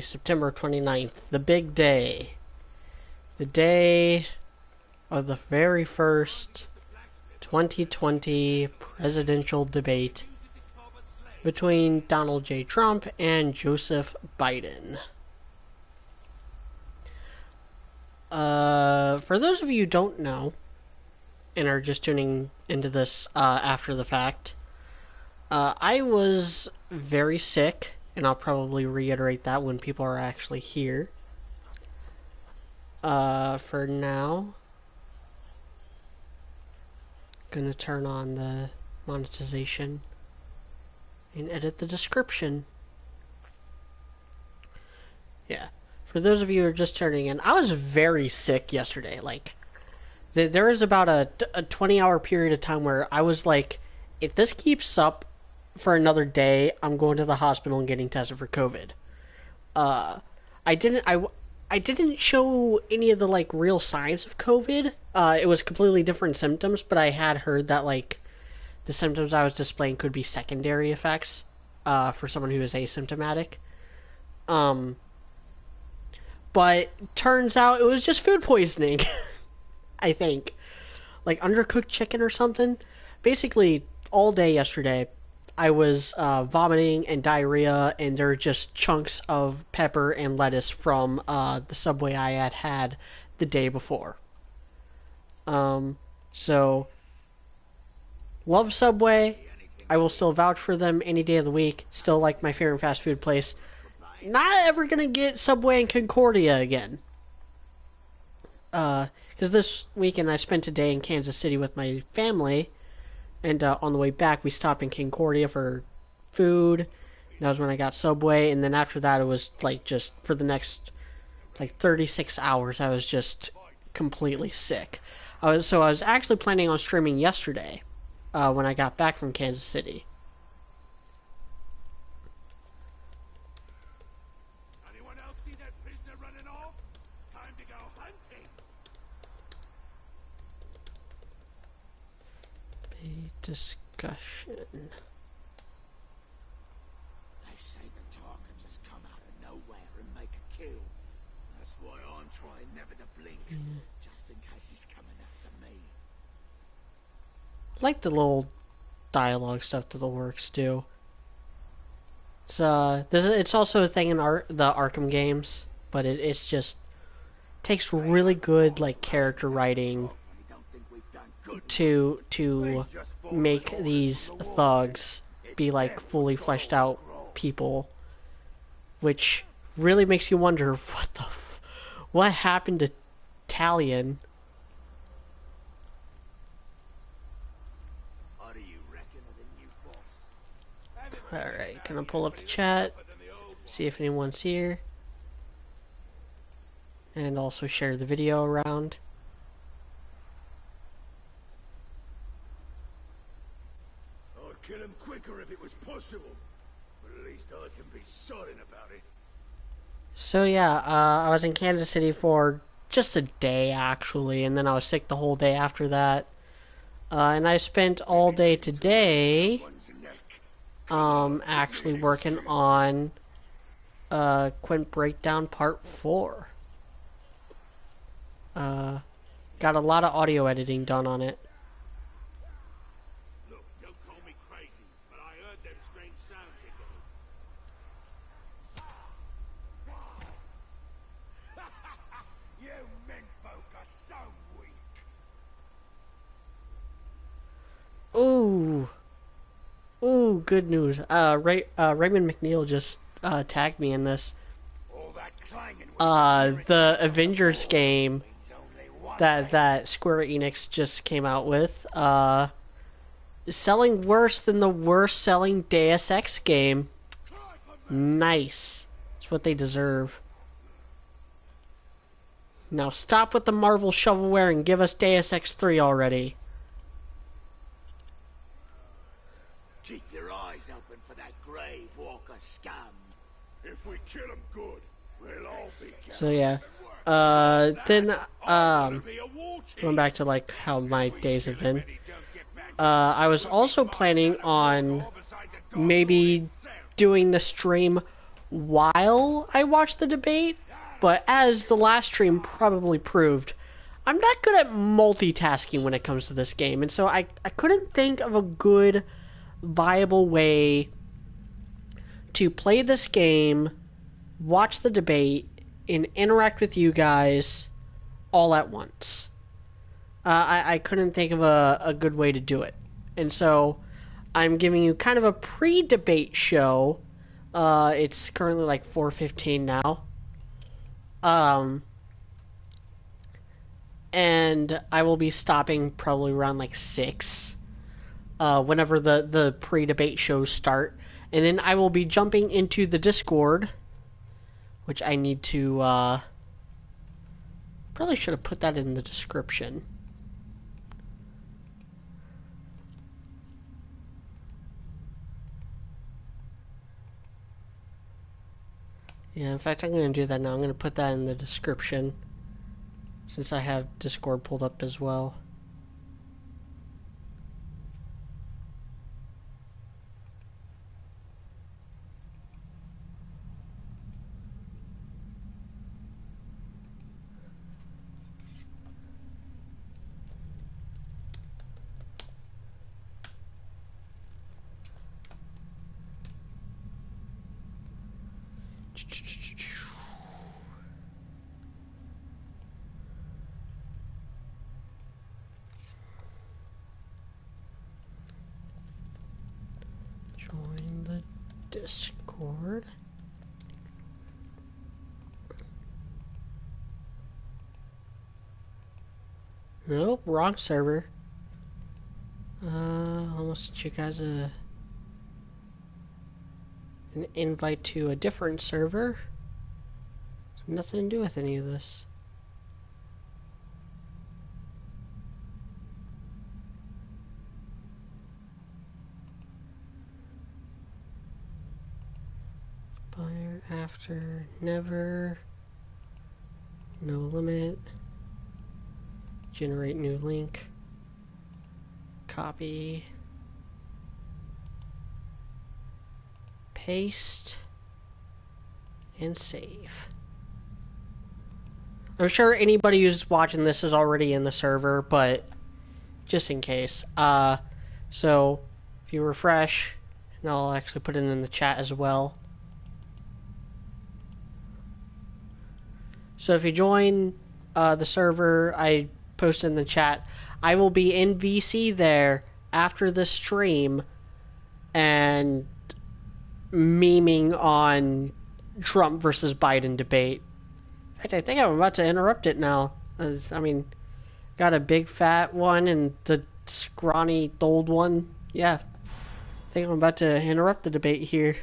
Sunday, September 29th, the big day. The day of the very first 2020 presidential debate between Donald J. Trump and Joseph Biden. For those of you who don't know, and are just tuning into this after the fact, I was very sick, and I'll probably reiterate that when people are actually here. For now, gonna turn on the monetization and edit the description. Yeah, for those of you who are just turning in, I was very sick yesterday. Like, there was about a 20-hour period of time where I was like, if this keeps up for another day, I'm going to the hospital and getting tested for COVID. I didn't show any of the like real signs of COVID. It was completely different symptoms, but I had heard that like the symptoms I was displaying could be secondary effects for someone who is asymptomatic. But turns out it was just food poisoning. I think. Like undercooked chicken or something. Basically, all day yesterday, I was vomiting and diarrhea, and there were just chunks of pepper and lettuce from the Subway I had had the day before. So, love Subway. I will still vouch for them any day of the week. Still like my favorite fast food place. Not ever gonna get Subway in Concordia again. Because this weekend I spent a day in Kansas City with my family, and on the way back we stopped in Concordia for food. That was when I got Subway, and then after that it was like just for the next like 36 hours I was just completely sick. I was actually planning on streaming yesterday when I got back from Kansas City. Discussion. They say the tar can just come out of nowhere and make a kill. That's why I'm trying never to blink, just in case he's coming after me. I like the little dialogue stuff that the works do. It's also a thing in the Arkham games, but it's just takes really good like character writing to make these thugs be like fully fleshed out people, which really makes you wonder what happened to Talion. Alright, gonna pull up the chat, see if anyone's here, and also share the video around. Kill him quicker if it was possible, but at least I can be silent about it. So yeah, I was in Kansas City for just a day actually, and then I was sick the whole day after that. And I spent all day today actually working on Quint Breakdown Part 4. Got a lot of audio editing done on it. Ooh, good news. Raymond McNeil just tagged me in this. The Avengers game that Square Enix just came out with, is selling worse than the worst selling Deus Ex game. Nice. That's what they deserve. Now stop with the Marvel shovelware and give us Deus Ex 3 already. Keep your eyes open for that grave walker scum. If we kill him good, we'll all be careful. So yeah. Then going back to like how my days have been. I was also planning on maybe doing the stream while I watch the debate, but as the last stream probably proved, I'm not good at multitasking when it comes to this game, and so I couldn't think of a good, viable way to play this game, watch the debate, and interact with you guys all at once. I couldn't think of a good way to do it. And so I'm giving you kind of a pre-debate show. It's currently like 4:15 now. And I will be stopping probably around like 6, whenever the pre-debate shows start. And then I will be jumping into the Discord, which I need to, probably should have put that in the description. Yeah, in fact, I'm going to do that now. I'm going to put that in the description, since I have Discord pulled up as well. Join the Discord. Nope, wrong server. Almost sent you guys an invite to a different server. Nothing to do with any of this. Fire after never. No limit. Generate new link. Copy. Paste. And save. I'm sure anybody who's watching this is already in the server, but just in case. So if you refresh, and I'll actually put it in the chat as well. So if you join the server I posted in the chat, I will be in VC there after the stream and memeing on Trump versus Biden debate. In fact, I think I'm about to interrupt it now. I mean, got a big fat one and the scrawny old one. Yeah, I think I'm about to interrupt the debate here.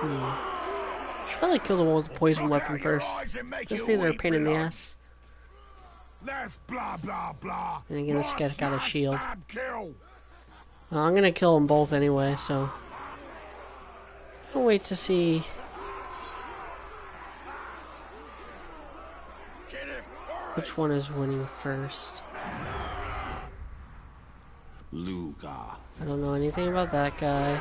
Should probably kill the one with the poison weapon first. Just think they're a pain in the ass. That's blah blah blah. And again, this guy's got a shield. I'm gonna kill them both anyway, so I'll wait to see. Which one is winning first? Luga. I don't know anything about that guy.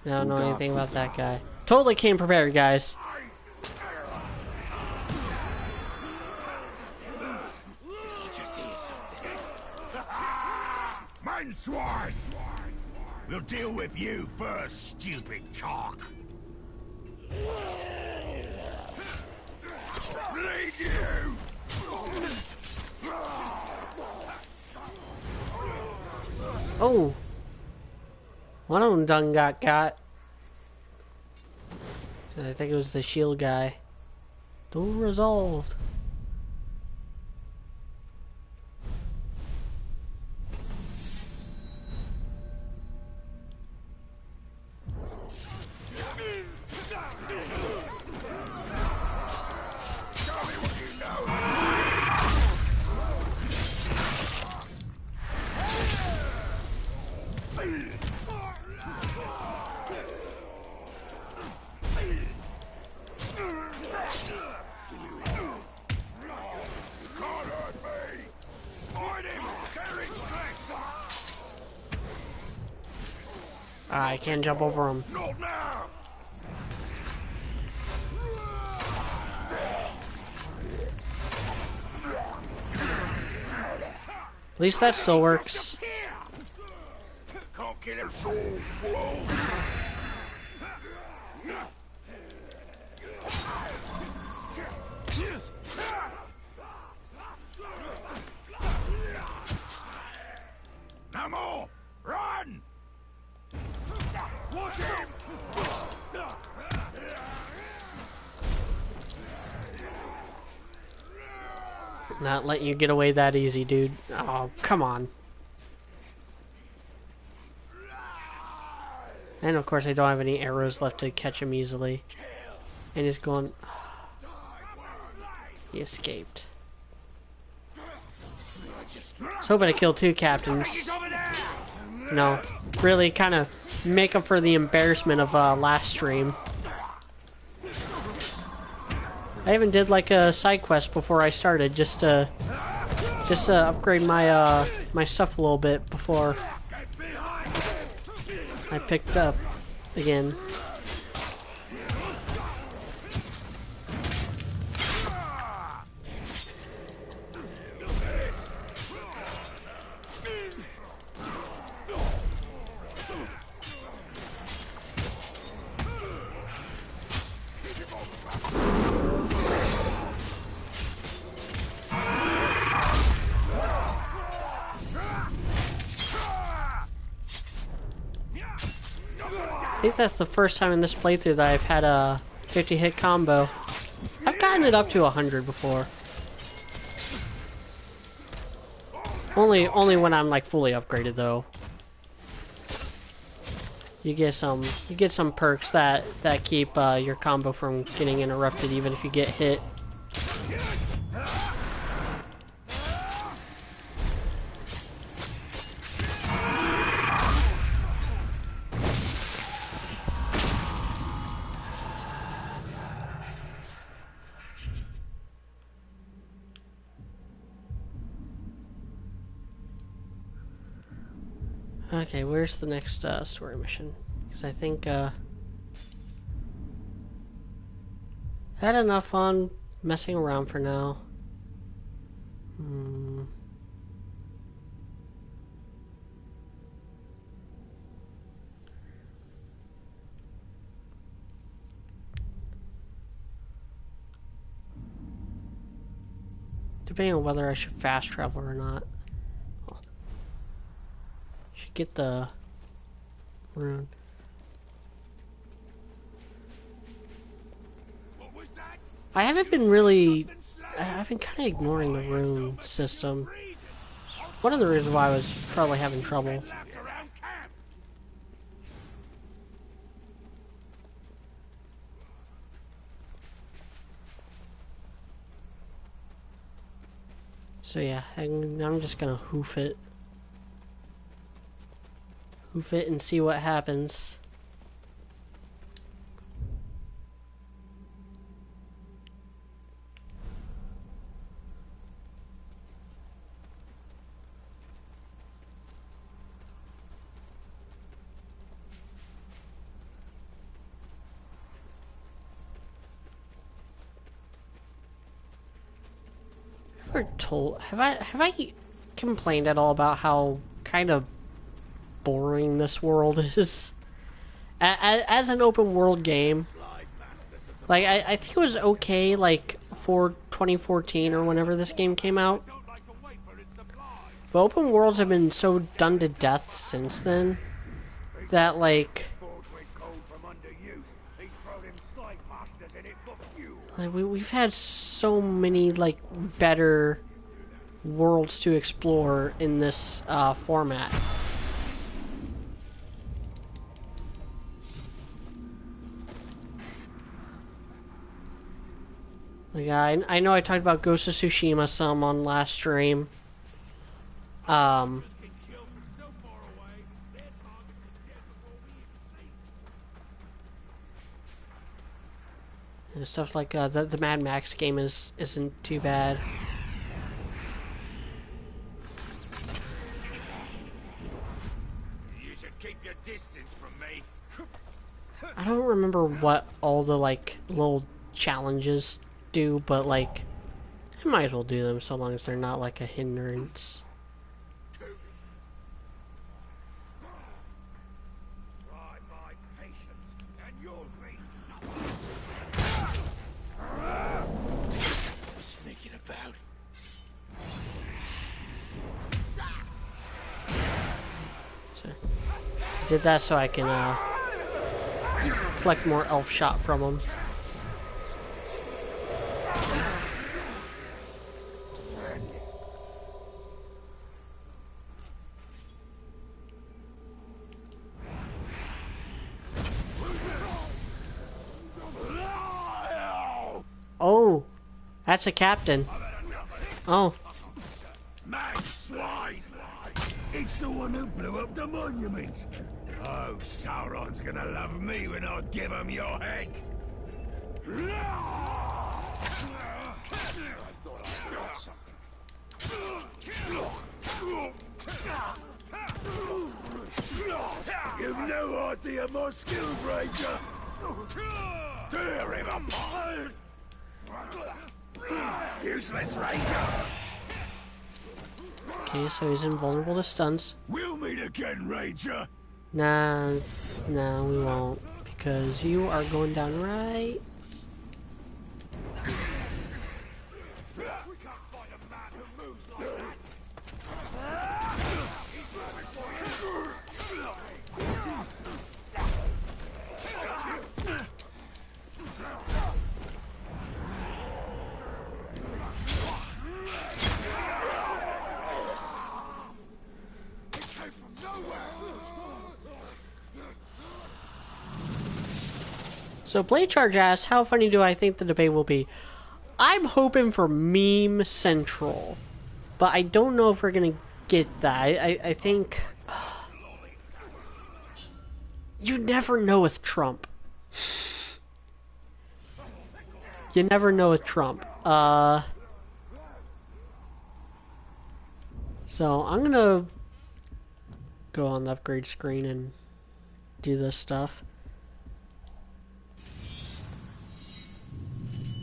I don't know anything about that guy. Totally came prepared, guys. Swine! We'll deal with you first, stupid talk. Bleed you! Oh! One of them done got. I think it was the shield guy. Duel resolved. I can't jump over him. Not now! At least that still works. Can't kill him so slow. No more! Run! Watch him! Not letting you get away that easy, dude. Oh, come on. And of course I don't have any arrows left to catch him easily. And he's going... He escaped. I was hoping to kill 2 captains. No, really kind of make up for the embarrassment of last stream. I even did like a side quest before I started, just to upgrade my my stuff a little bit before I picked up again. I think that's the first time in this playthrough that I've had a 50-hit combo. I've gotten it up to 100 before. Only when I'm like fully upgraded though. You get some perks that keep your combo from getting interrupted even if you get hit. Okay, where's the next story mission? Because I think had enough fun messing around for now. Depending on whether I should fast travel or not. Should get the rune. I've been kind of ignoring the rune system. One of the reasons why I was probably having trouble. So yeah, I'm just gonna hoof it. Hoof it and see what happens. Have I complained at all about how kind of boring this world is? As an open world game, like I think it was okay like for 2014 or whenever this game came out. But open worlds have been so done to death since then that like we've had so many like better worlds to explore in this format. Like I know I talked about Ghost of Tsushima some on last stream. And stuff like the Mad Max game isn't too bad. You should keep your distance from me. I don't remember what all the, like, little challenges do, but, like, I might as well do them so long as they're not, like, a hindrance. Try my patience, and you'll be sneaking about. So, I did that so I can, collect more elf shot from them. Oh, that's a captain. Oh. Man, swine! It's the one who blew up the monument. Oh, Sauron's gonna love me when I give him your head. I thought I got something. You've no idea my skills, Ranger. Tear him apart! Useless Ranger! Okay, so he's invulnerable to stuns. We'll meet again, Ranger! Nah, we won't. Because you are going down right. We can't find a man who moves like that! So Blade Charge asks, how funny do I think the debate will be? I'm hoping for meme central, but I don't know if we're gonna get that. I think you never know with Trump. You never know with Trump. So I'm gonna go on the upgrade screen and do this stuff.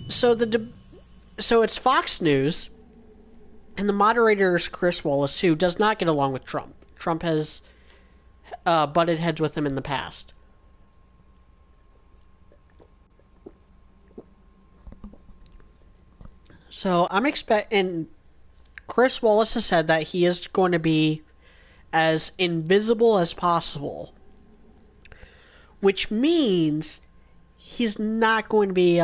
So so it's Fox News, and the moderator is Chris Wallace, who does not get along with Trump. Trump has butted heads with him in the past. So I'm expecting. Chris Wallace has said that he is going to be as invisible as possible, which means he's not going to be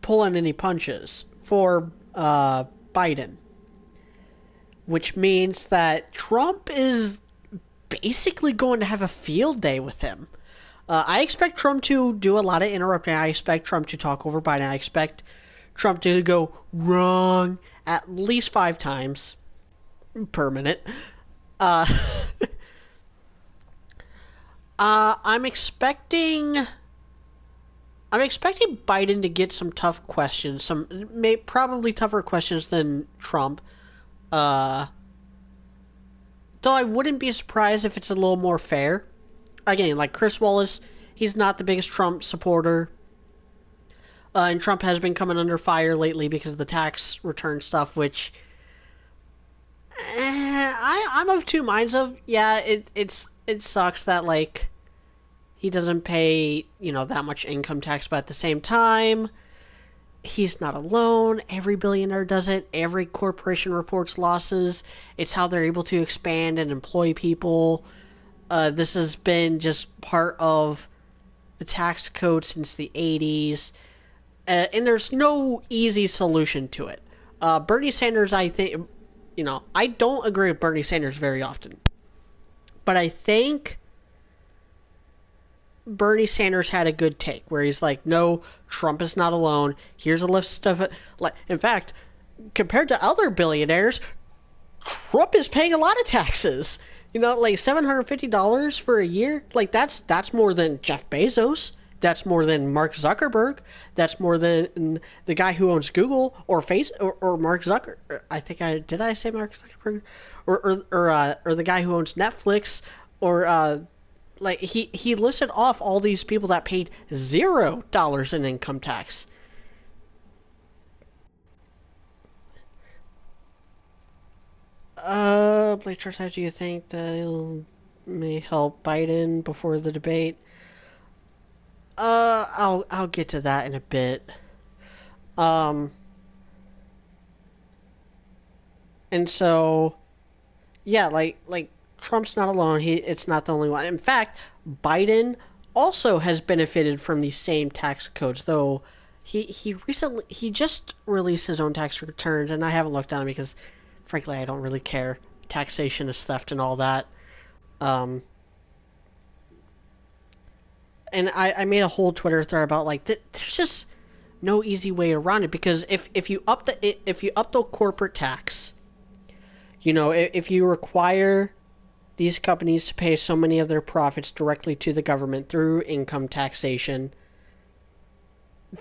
pulling any punches for Biden, which means that Trump is basically going to have a field day with him. I expect Trump to do a lot of interrupting. I expect Trump to talk over Biden. I expect Trump to go wrong at least 5 times per minute. I'm expecting Biden to get some tough questions, probably tougher questions than Trump. Though I wouldn't be surprised if it's a little more fair. Again, like Chris Wallace, he's not the biggest Trump supporter. And Trump has been coming under fire lately because of the tax return stuff, which I'm of two minds of. Yeah, it sucks that, like, he doesn't pay, that much income tax, but at the same time, he's not alone. Every billionaire does it. Every corporation reports losses. It's how they're able to expand and employ people. This has been just part of the tax code since the 80s. And there's no easy solution to it. Bernie Sanders, I think, I don't agree with Bernie Sanders very often. But I think Bernie Sanders had a good take where he's like, no, Trump is not alone. Here's a list of it. In fact, compared to other billionaires, Trump is paying a lot of taxes. Like $750 for a year. Like that's more than Jeff Bezos. That's more than Mark Zuckerberg. That's more than the guy who owns Google or Mark Zuckerberg. Did I say Mark Zuckerberg? or the guy who owns Netflix, or like he listed off all these people that paid $0 in income tax. Blake Charles, how do you think that may help Biden before the debate? I'll get to that in a bit. Um, and so yeah, like Trump's not alone. It's not the only one. In fact, Biden also has benefited from these same tax codes, though he just released his own tax returns, and I haven't looked at them because, frankly, I don't really care. Taxation is theft and all that. Um, and I made a whole Twitter thread about like there's just no easy way around it, because if you up the corporate tax, you know, if you require these companies to pay so many of their profits directly to the government through income taxation,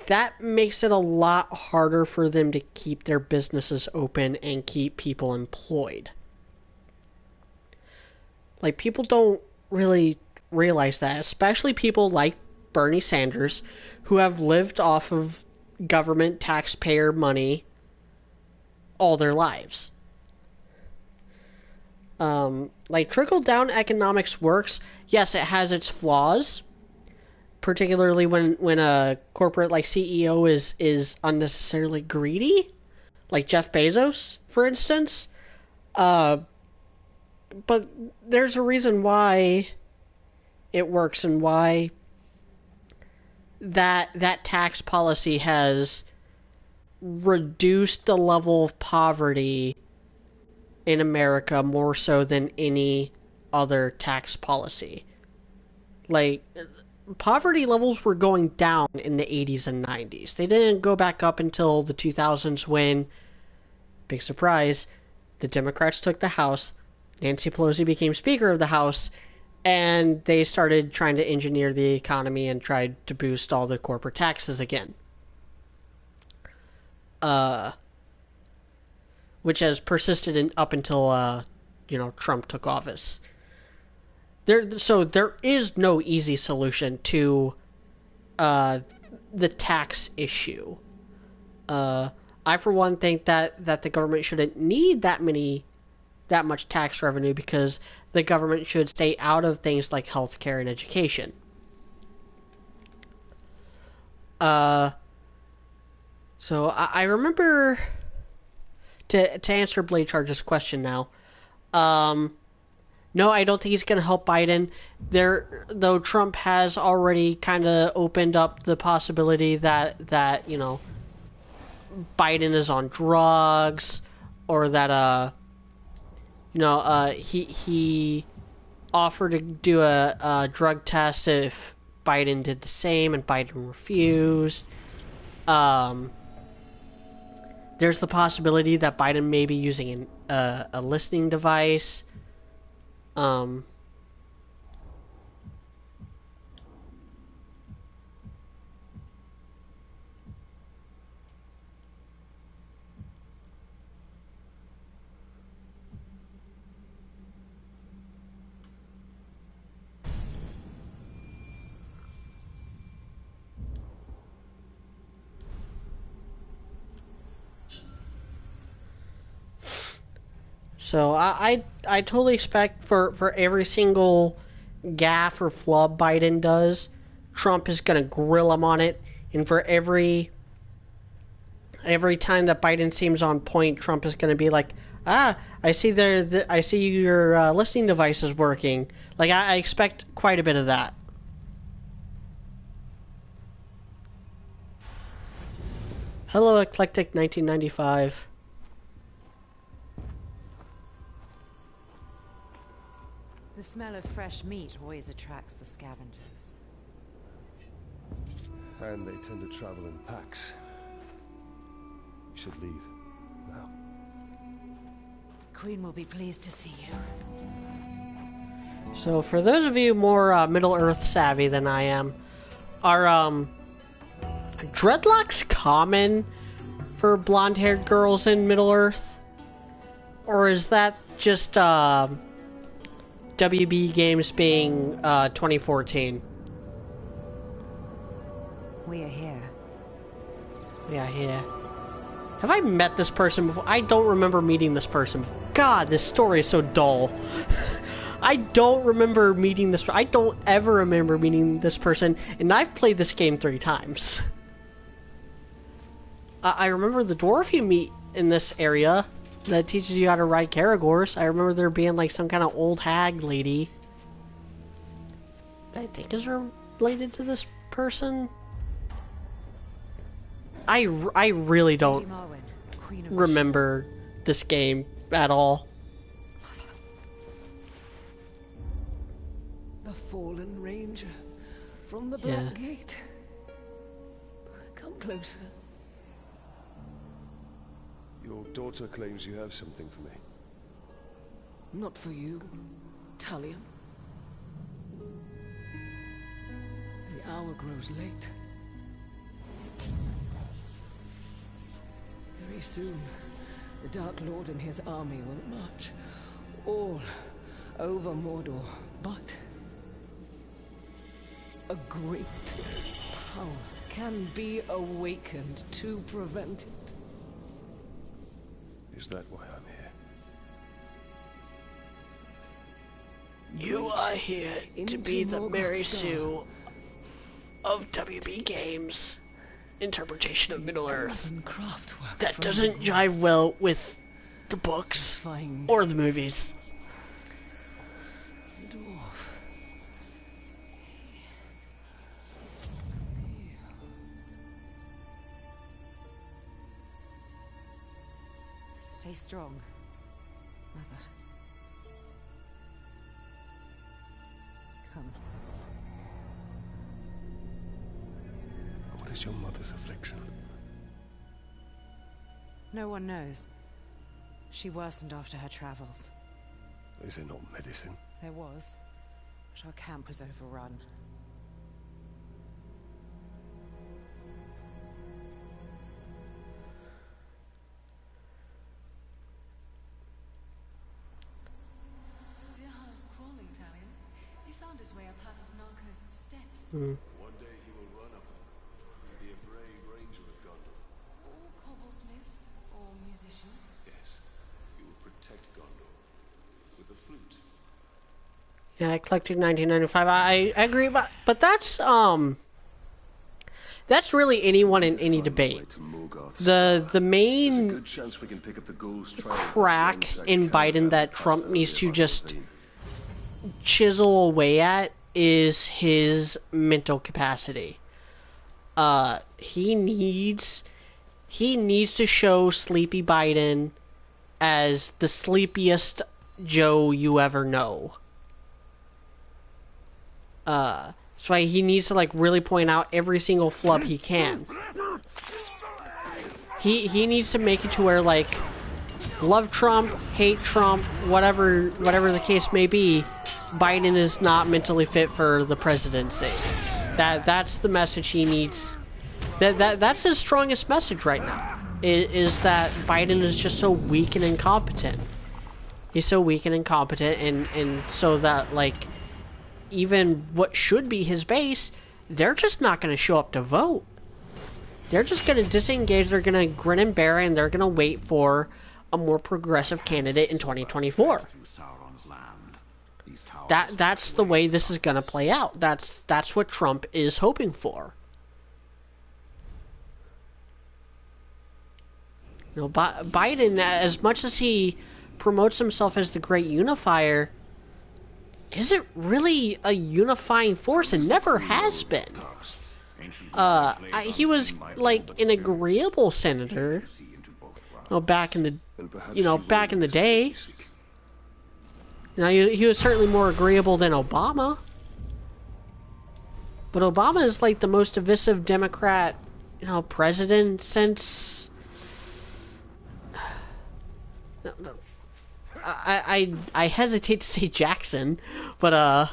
that makes it a lot harder for them to keep their businesses open and keep people employed. Like, people don't really realize that, especially people like Bernie Sanders, who have lived off of government taxpayer money all their lives. Like, trickle-down economics works. Yes, it has its flaws, particularly when a corporate like CEO is unnecessarily greedy, like Jeff Bezos, for instance. But there's a reason why it works, and why that tax policy has reduced the level of poverty in America more so than any other tax policy. Like, poverty levels were going down in the 80s and 90s. They didn't go back up until the 2000s when, big surprise, the Democrats took the House, Nancy Pelosi became Speaker of the House, and they started trying to engineer the economy and tried to boost all the corporate taxes again. Which has persisted up until Trump took office. So there is no easy solution to the tax issue. I for one think that the government shouldn't need that much tax revenue, because the government should stay out of things like healthcare and education. So I remember, to answer Blade Charge's question now. No, I don't think he's going to help Biden. Though Trump has already kind of opened up the possibility that Biden is on drugs, or that he offered to do a drug test if Biden did the same, and Biden refused. There's the possibility that Biden may be using a listening device. So I totally expect for every single gaffe or flub Biden does, Trump is gonna grill him on it, and for every time that Biden seems on point, Trump is gonna be like, I see I see your listening device is working. Like, I expect quite a bit of that. Hello, Eclectic 1995. The smell of fresh meat always attracts the scavengers. And they tend to travel in packs. You should leave now. Queen will be pleased to see you. So for those of you more Middle-earth savvy than I am, are dreadlocks common for blonde-haired girls in Middle-earth? Or is that just WB Games being 2014. We are here. Yeah, yeah. Have I met this person before? I don't remember meeting this person before. God, this story is so dull. I don't remember meeting this. I don't ever remember meeting this person, and I've played this game 3 times. I remember the dwarf you meet in this area that teaches you how to ride Caragors. I remember there being like some kind of old hag lady that I think is related to this person. I really don't remember this game at all. The fallen ranger from the Black Gate. Come closer. Your daughter claims you have something for me. Not for you, Talion. The hour grows late. Very soon, the Dark Lord and his army will march all over Mordor, but a great power can be awakened to prevent it. Is that why I'm here? You are here to be the Mary Sue of WB Games interpretation of Middle Earth. That doesn't jive well with the books or the movies. Stay strong, Mother. Come. What is your mother's affliction? No one knows. She worsened after her travels. Is there not medicine? There was, but our camp was overrun. One day he will run up them. He'll be a brave ranger of Gondor. Or cobblesmith, or musician. Yes, he will protect Gondor with the flute. Yeah, I collected 1995. I agree, but that's really anyone in any debate. The main crack in Biden that Trump needs to just chisel away at is his mental capacity. He needs to show Sleepy Biden as the sleepiest Joe you ever know. That's why he needs to like really point out every single flub he can. He needs to make it to where like love Trump, hate Trump, whatever the case may be, Biden is not mentally fit for the presidency. That's the message he needs. That's his strongest message right now. Is that Biden is just so weak and incompetent. He's so weak and incompetent, and so that like even what should be his base, they're just not going to show up to vote. They're just going to disengage. They're going to grin and bear, and they're going to wait for a more progressive candidate in 2024. That's the way this is going to play out. That's what Trump is hoping for. You know, Biden, as much as he promotes himself as the great unifier, isn't really a unifying force and never has been. He was like an agreeable senator, back in the day. Now, he was certainly more agreeable than Obama. But Obama is like the most divisive Democrat, president since... I hesitate to say Jackson, but,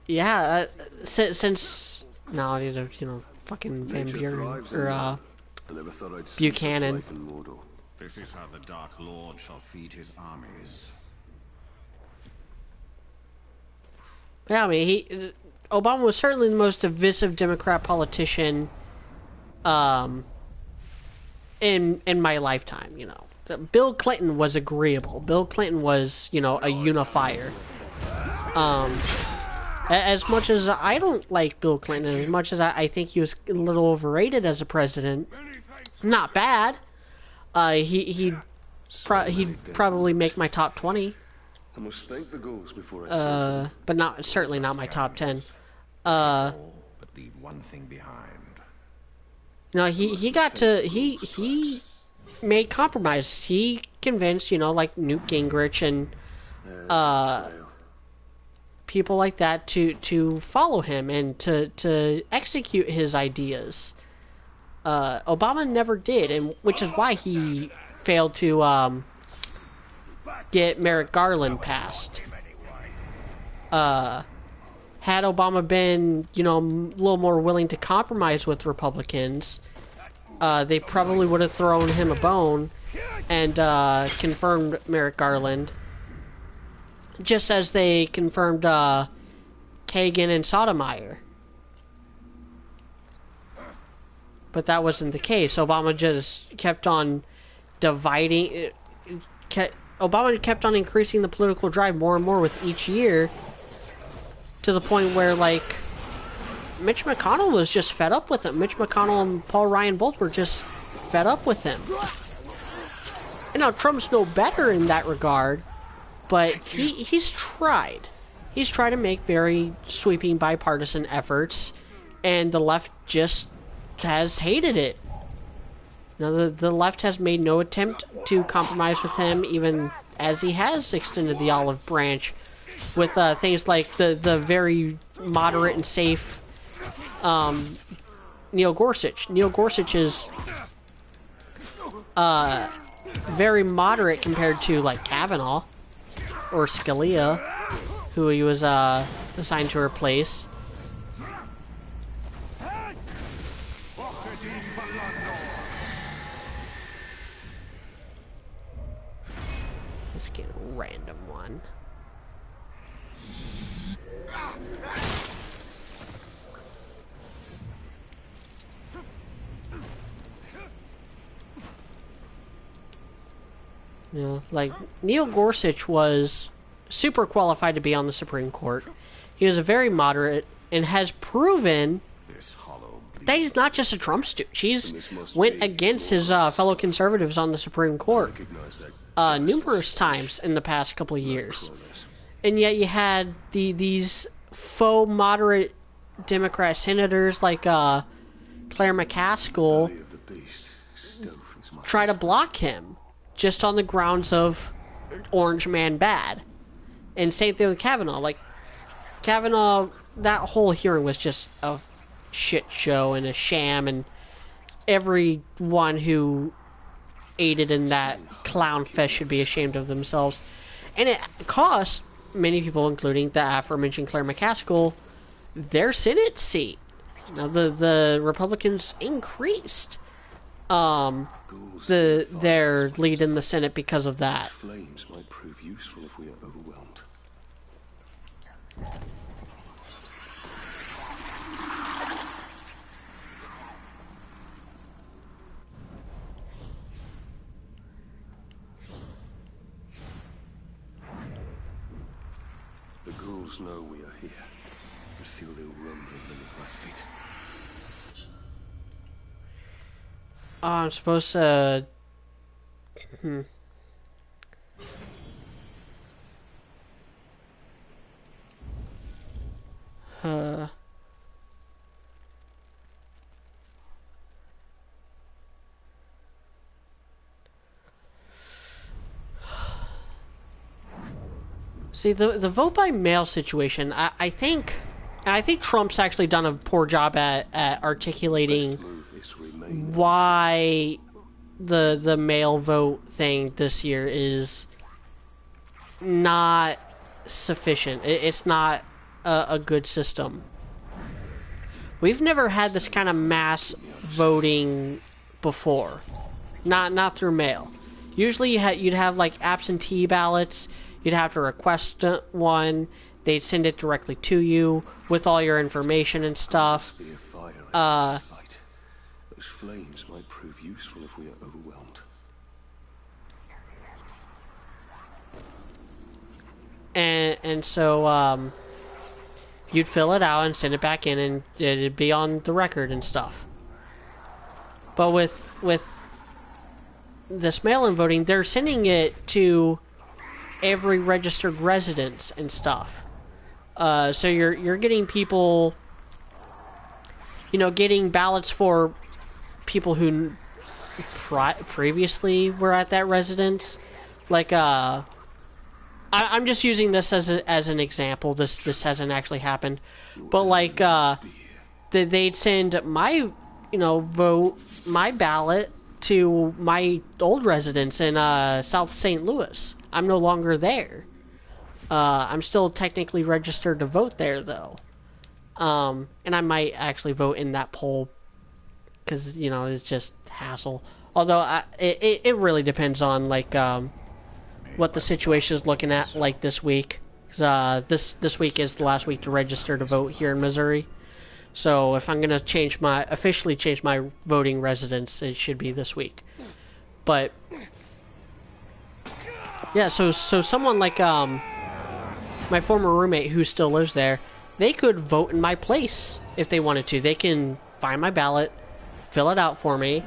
yeah, since... No, fucking Van Buren, or, Buchanan. This is how the Dark Lord shall feed his armies. Yeah, I mean, Obama was certainly the most divisive Democrat politician, in my lifetime. You know, Bill Clinton was agreeable. Bill Clinton was, you know, a unifier. As much as I don't like Bill Clinton, as much as I think he was a little overrated as a president, not bad. He'd probably make my top 20. I must thank the ghouls before I But certainly not my top 10. But leave one thing behind. No, he made compromise. He convinced, you know, like Newt Gingrich and people like that to follow him and to execute his ideas. Obama never did, and which is why he failed to get Merrick Garland passed. Had Obama been, you know, a little more willing to compromise with Republicans, they probably would have thrown him a bone and confirmed Merrick Garland, just as they confirmed Kagan and Sotomayor. But that wasn't the case. Obama just kept on dividing. Obama kept on increasing the political drive more and more with each year, to the point where, like, Mitch McConnell was just fed up with him. Mitch McConnell and Paul Ryan both were just fed up with him. And now Trump's no better in that regard, but he's tried. He's tried to make very sweeping bipartisan efforts, and the left just has hated it. Now, the left has made no attempt to compromise with him, even as he has extended the olive branch with things like the very moderate and safe Neil Gorsuch. Neil Gorsuch is very moderate compared to, like, Kavanaugh or Scalia, who he was assigned to replace. Let's get a random one. You know, like, Neil Gorsuch was super qualified to be on the Supreme Court. He was a very moderate and has proven that he's not just a Trump stooge. He's went against his fellow conservatives on the Supreme Court numerous times in the past couple of years. And yet you had these faux moderate Democrat senators like Claire McCaskill try to block him just on the grounds of Orange Man bad. And same thing with Kavanaugh. Like, Kavanaugh, that whole hearing was just a shit show and a sham, and everyone who aided in that clown fest should be ashamed of themselves. And it cost many people, including the aforementioned Claire McCaskill, their Senate seat. Now, the Republicans increased their lead in the Senate because of that. Flames might prove useful if we are overwhelmed. The ghouls know we are here. I can feel their rumbling beneath my feet. Oh, I'm supposed to... See, the vote by mail situation, I think Trump's actually done a poor job at articulating why the mail vote thing this year is not sufficient. It's not a good system. We've never had this kind of mass voting before. Not through mail. Usually you'd have like absentee ballots. You'd have to request one. They'd send it directly to you with all your information and stuff. Must be a fire as much as light. Those flames might prove useful if we are overwhelmed. And so you'd fill it out and send it back in, and it'd be on the record and stuff. But with this mail-in voting, they're sending it to every registered residence and stuff. So you're getting people, getting ballots for people who previously were at that residence. Like, I'm just using this as an example. This hasn't actually happened, but like, they'd send my, my ballot to my old residence in South St. Louis. I'm no longer there. I'm still technically registered to vote there, though. And I might actually vote in that poll because, it's just hassle. Although it really depends on like what the situation is looking at like this week. Cause this week is the last week to register to vote here in Missouri. So if I'm gonna officially change my voting residence, it should be this week. But yeah, so someone like my former roommate who still lives there, they could vote in my place if they wanted to. They can find my ballot, fill it out for me,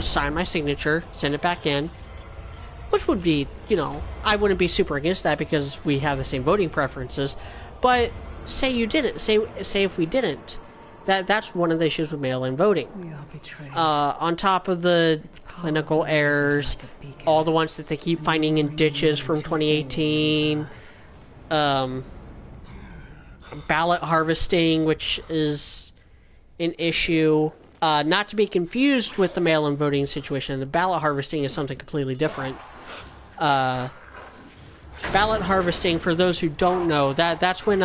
sign my signature, send it back in. Which would be, I wouldn't be super against that because we have the same voting preferences. But say you didn't. Say if we didn't. That's one of the issues with mail-in voting. We are betrayed. On top of the clinical errors, all the ones that they keep finding in ditches from 2018, ballot harvesting, which is an issue. Not to be confused with the mail-in voting situation. The ballot harvesting is something completely different. Ballot harvesting, for those who don't know, that's when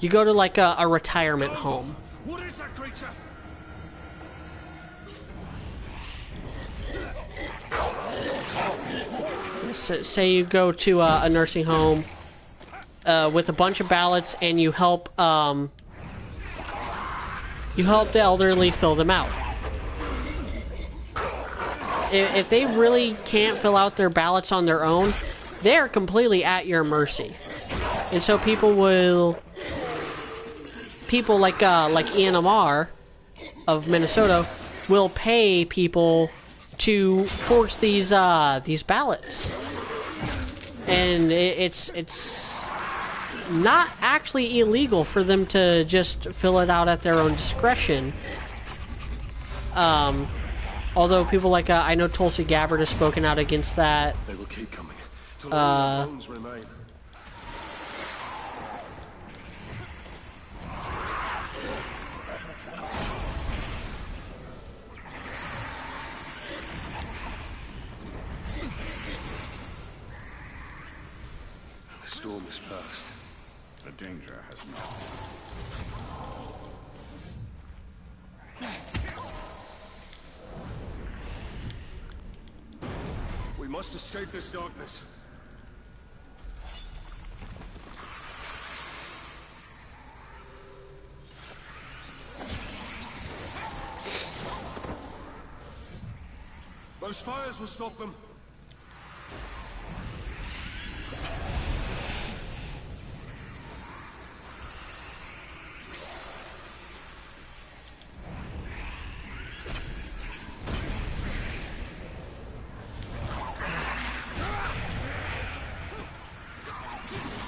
you go to like a retirement home. What is that creature? Say you go to a nursing home with a bunch of ballots, and you help the elderly fill them out. If they really can't fill out their ballots on their own, they're completely at your mercy. And so people like ENMR of Minnesota will pay people to forge these ballots, and it's not actually illegal for them to just fill it out at their own discretion. Although people like I know Tulsi Gabbard has spoken out against that. They will keep coming till all the bones remain. The storm is past. The danger has not. We must escape this darkness. Those fires will stop them.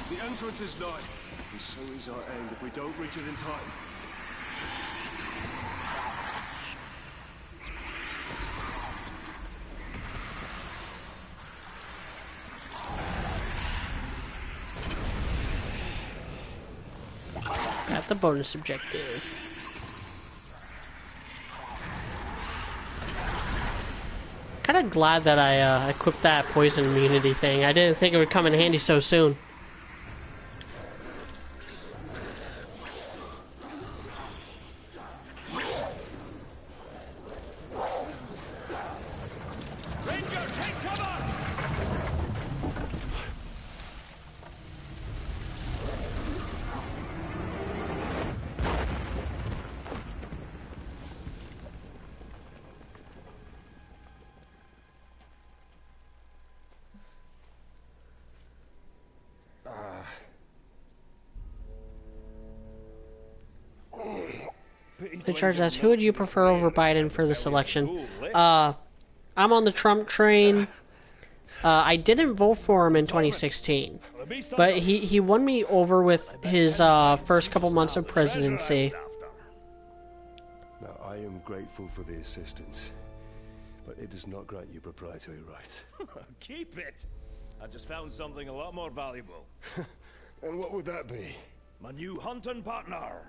The entrance is nigh, and so is our end if we don't reach it in time. Got the bonus objective. Kind of glad that I equipped that poison immunity thing. I didn't think it would come in handy so soon. The charge asks, who would you prefer over Biden for this election? I'm on the Trump train. I didn't vote for him in 2016, but he won me over with his first couple months of presidency. Now, I am grateful for the assistance, but it does not grant you proprietary rights. Keep it! I just found something a lot more valuable. And what would that be? My new hunting partner!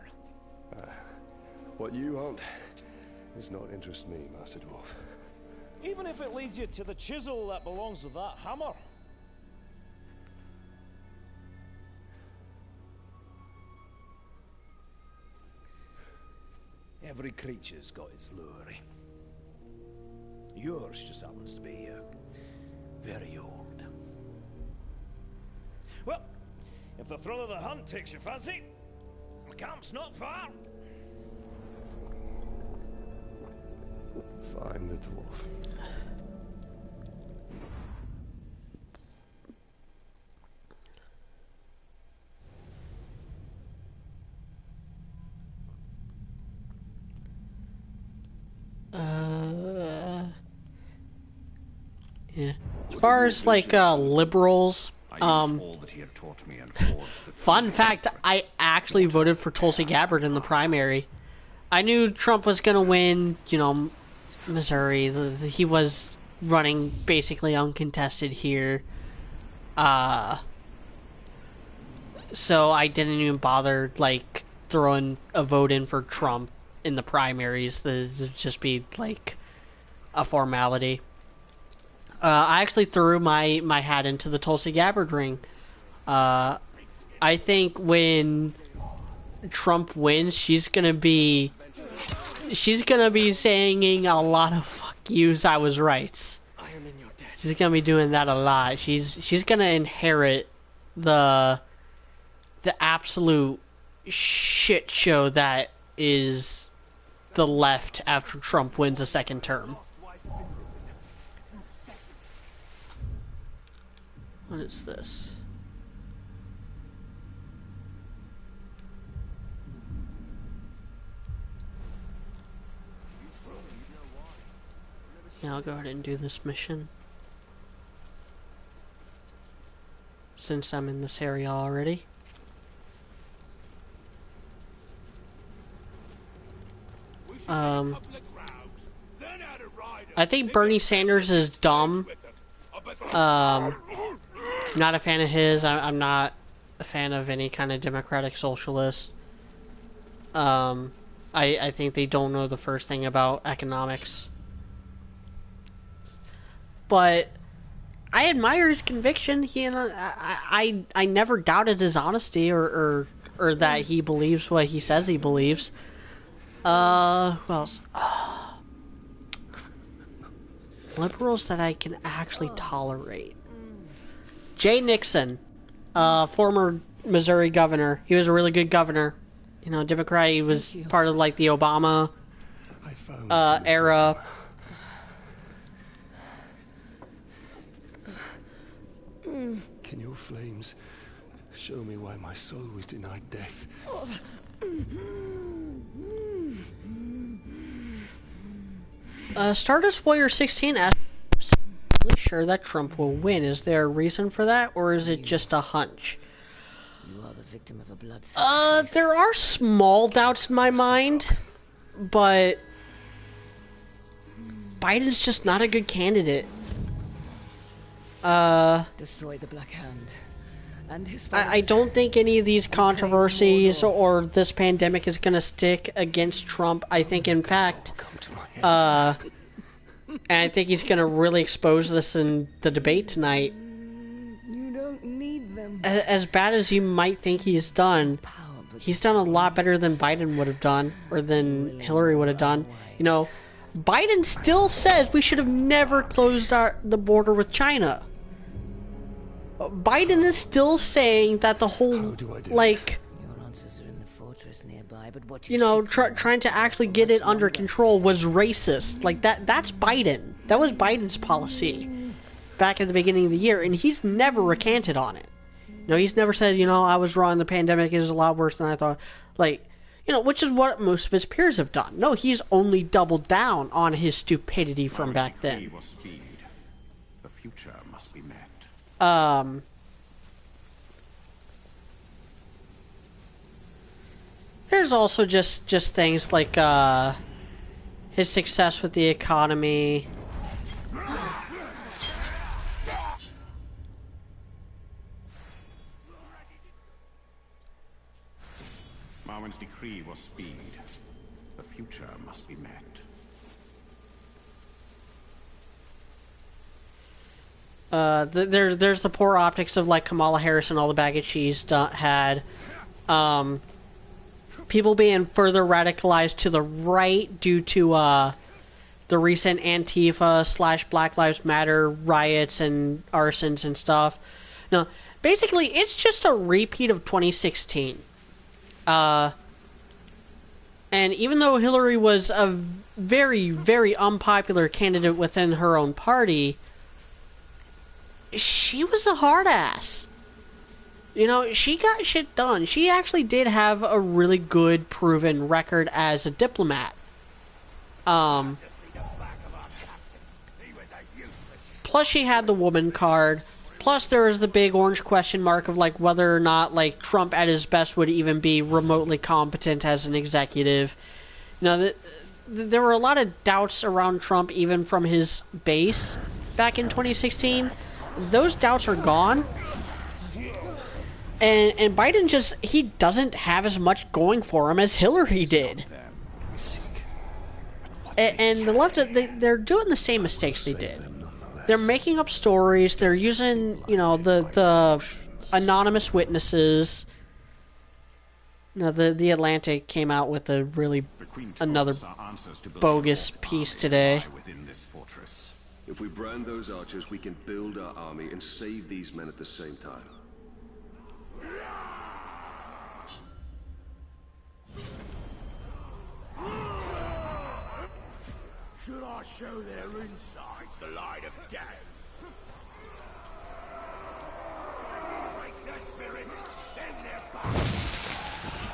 What you want does not interest me, Master Dwarf. Even if it leads you to the chisel that belongs with that hammer. Every creature's got its lure. Yours just happens to be very old. Well, if the thrill of the hunt takes your fancy, the camp's not far. Find the dwarf. Yeah. As far as like liberals, fun fact, I actually voted for Tulsi Gabbard in the primary. I knew Trump was gonna win, you know, Missouri. He was running basically uncontested here. So I didn't even bother like throwing a vote in for Trump in the primaries. This would just be like a formality. I actually threw my hat into the Tulsi Gabbard ring. I think when Trump wins, she's gonna be saying a lot of "fuck yous, I was right." She's gonna be doing that a lot. She's gonna inherit the absolute shit show that is the left after Trump wins a second term. What is this? Yeah, I'll go ahead and do this mission. Since I'm in this area already. I think Bernie Sanders is dumb. Not a fan of his. I'm not a fan of any kind of democratic socialist. I think they don't know the first thing about economics. But I admire his conviction. I never doubted his honesty or that he believes what he says he believes. Who else? Liberals that I can actually tolerate. Jay Nixon, former Missouri governor. He was a really good governor. You know, Democrat. He was part of like the Obama era. Can your flames show me why my soul was denied death? Stardust Warrior 16 asked, really sure that Trump will win. Is there a reason for that, or is it just a hunch? You are the victim of a blood sacrifice. There are small doubts in my mind, but Biden's just not a good candidate. Destroy the Black Hand. And his I don't think any of these controversies or this pandemic is going to stick against Trump. I think, in fact, and I think he's going to really expose this in the debate tonight. You don't need them. As bad as you might think he's done a lot better than Biden would have done, or than Hillary would have done. You know, Biden still says we should have never closed the border with China. Biden is still saying that the whole, like, Your answers are in the fortress nearby, but what you know, trying to actually get it under control was racist. Like, that's Biden. That was Biden's policy back at the beginning of the year, and he's never recanted on it. You know, he's never said, you know, I was wrong, the pandemic is a lot worse than I thought. Like, You know, which is what most of his peers have done. No, he's only doubled down on his stupidity from back then. Was speed. The future must be met. There's also just things like his success with the economy. Marwen's decree was speed. The future must be met. There's the poor optics of like Kamala Harris and all the baggage she's had. People being further radicalized to the right due to the recent Antifa / Black Lives Matter riots and arsons and stuff. No, basically it's just a repeat of 2016. And even though Hillary was a very, very unpopular candidate within her own party, she was a hard ass. You know, she got shit done. She actually did have a really good, proven record as a diplomat. Plus she had the woman card. Plus there was the big orange question mark of like whether or not like Trump at his best would even be remotely competent as an executive. You know, there were a lot of doubts around Trump even from his base back in 2016. Those doubts are gone. And Biden just, he doesn't have as much going for him as Hillary did. And the left, they're doing the same mistakes they did. They're making up stories. They're using, you know, the anonymous witnesses. You know, the Atlantic came out with a really another bogus piece today. If we brand those archers, we can build our army and save these men at the same time. Should I show their insides the light of day? Break their spirits, send their bodies.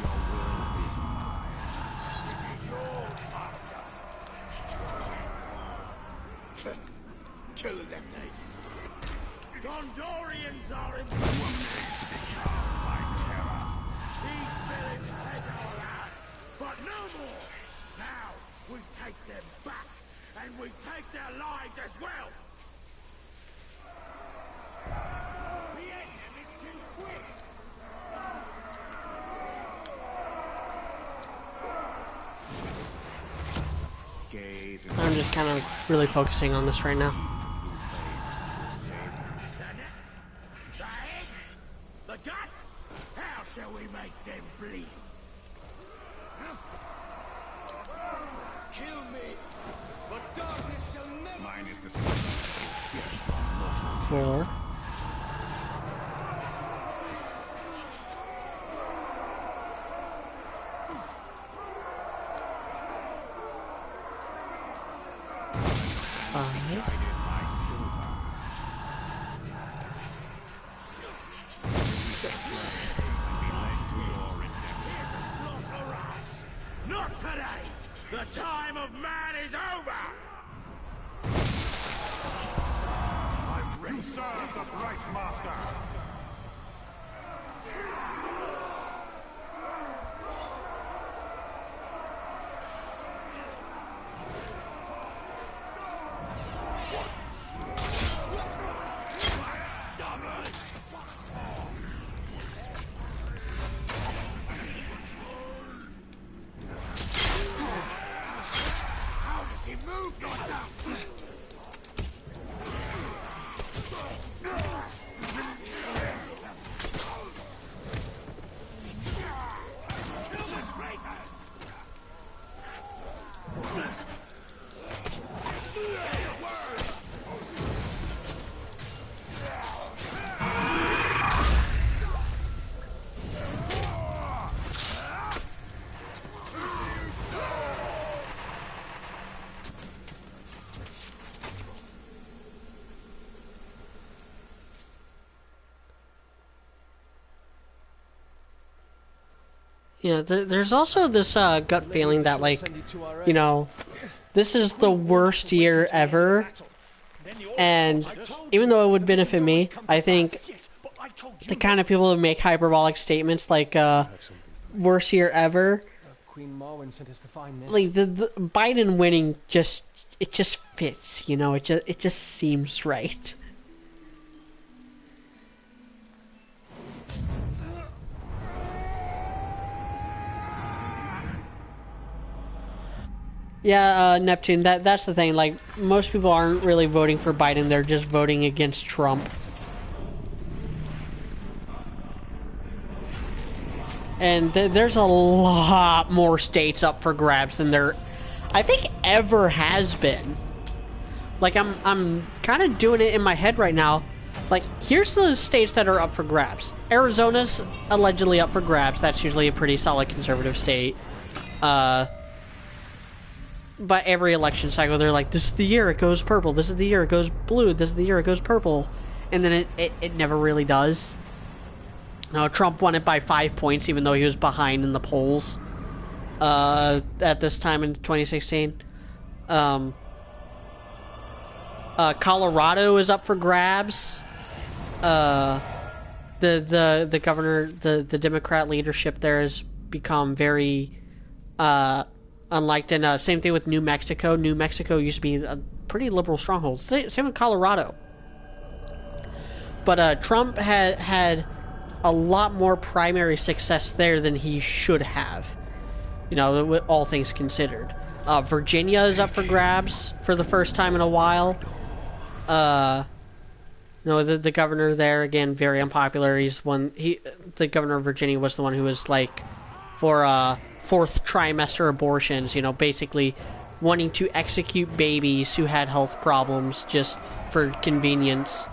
Your will is mine. It is yours, master. Kill the left ages. Gondorians are in the by terror. These spirits take our lands, but no more. Now we take them back. And we take their lives as well! The end is too quick! I'm just kind of really focusing on this right now. The head? The gut? How shall we make them bleed? Kill me! But darkness shall never... Mine is the sun. Yes, Four. Not today! The time of man is over! I'm ready. You serve the bright master! He moved like that! Yeah, there's also this gut feeling that, like, you know, this is the worst year ever, and even though it would benefit me, I think the kind of people who make hyperbolic statements like, worst year ever, Queen Marwen sent us to find this. like, the Biden winning just, it just fits, you know, it just seems right. Yeah, Neptune, that's the thing, like, most people aren't really voting for Biden, they're just voting against Trump. And there's a lot more states up for grabs than there, I think, ever has been. Like, I'm kind of doing it in my head right now. Like, here's the states that are up for grabs. Arizona's allegedly up for grabs. That's usually a pretty solid conservative state. But every election cycle, they're like, this is the year it goes purple, this is the year it goes blue, this is the year it goes purple. And then it never really does. No, Trump won it by 5 points, even though he was behind in the polls at this time in 2016. Colorado is up for grabs. The governor, the Democrat leadership there has become very unliked, and same thing with New Mexico. New Mexico used to be a pretty liberal stronghold. Same with Colorado. But Trump had a lot more primary success there than he should have. You know, with all things considered. Virginia is up for grabs for the first time in a while. No, the governor there, again, very unpopular. The governor of Virginia was the one who was like for fourth trimester abortions, you know, basically wanting to execute babies who had health problems just for convenience.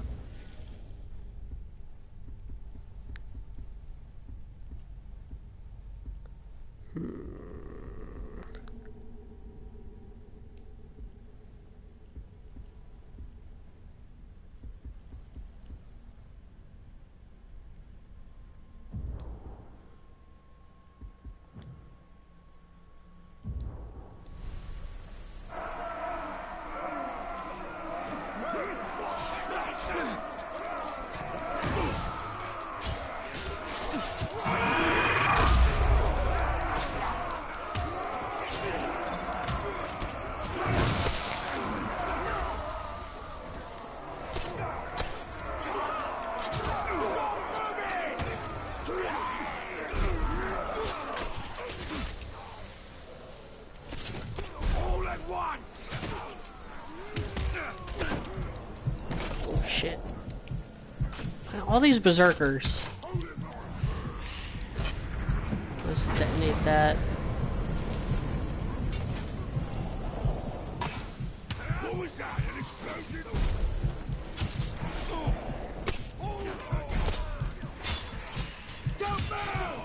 Shit. All these berserkers. Let's detonate that. What was that? An explosion? Don't move!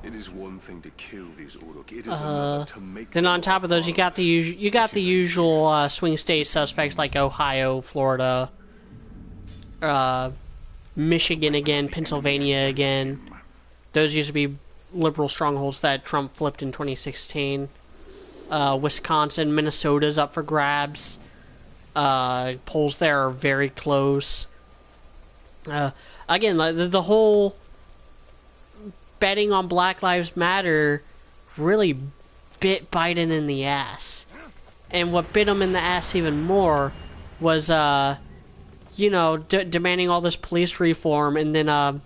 It is one thing to kill these Uruk. It is another to make Then them on top of those, you got the usual swing state suspects like Ohio, Florida, Michigan again, Pennsylvania again. Those used to be liberal strongholds that Trump flipped in 2016. Wisconsin, Minnesota's up for grabs. Polls there are very close. Again, the whole betting on Black Lives Matter really bit Biden in the ass. And what bit him in the ass even more was, you know, demanding all this police reform and then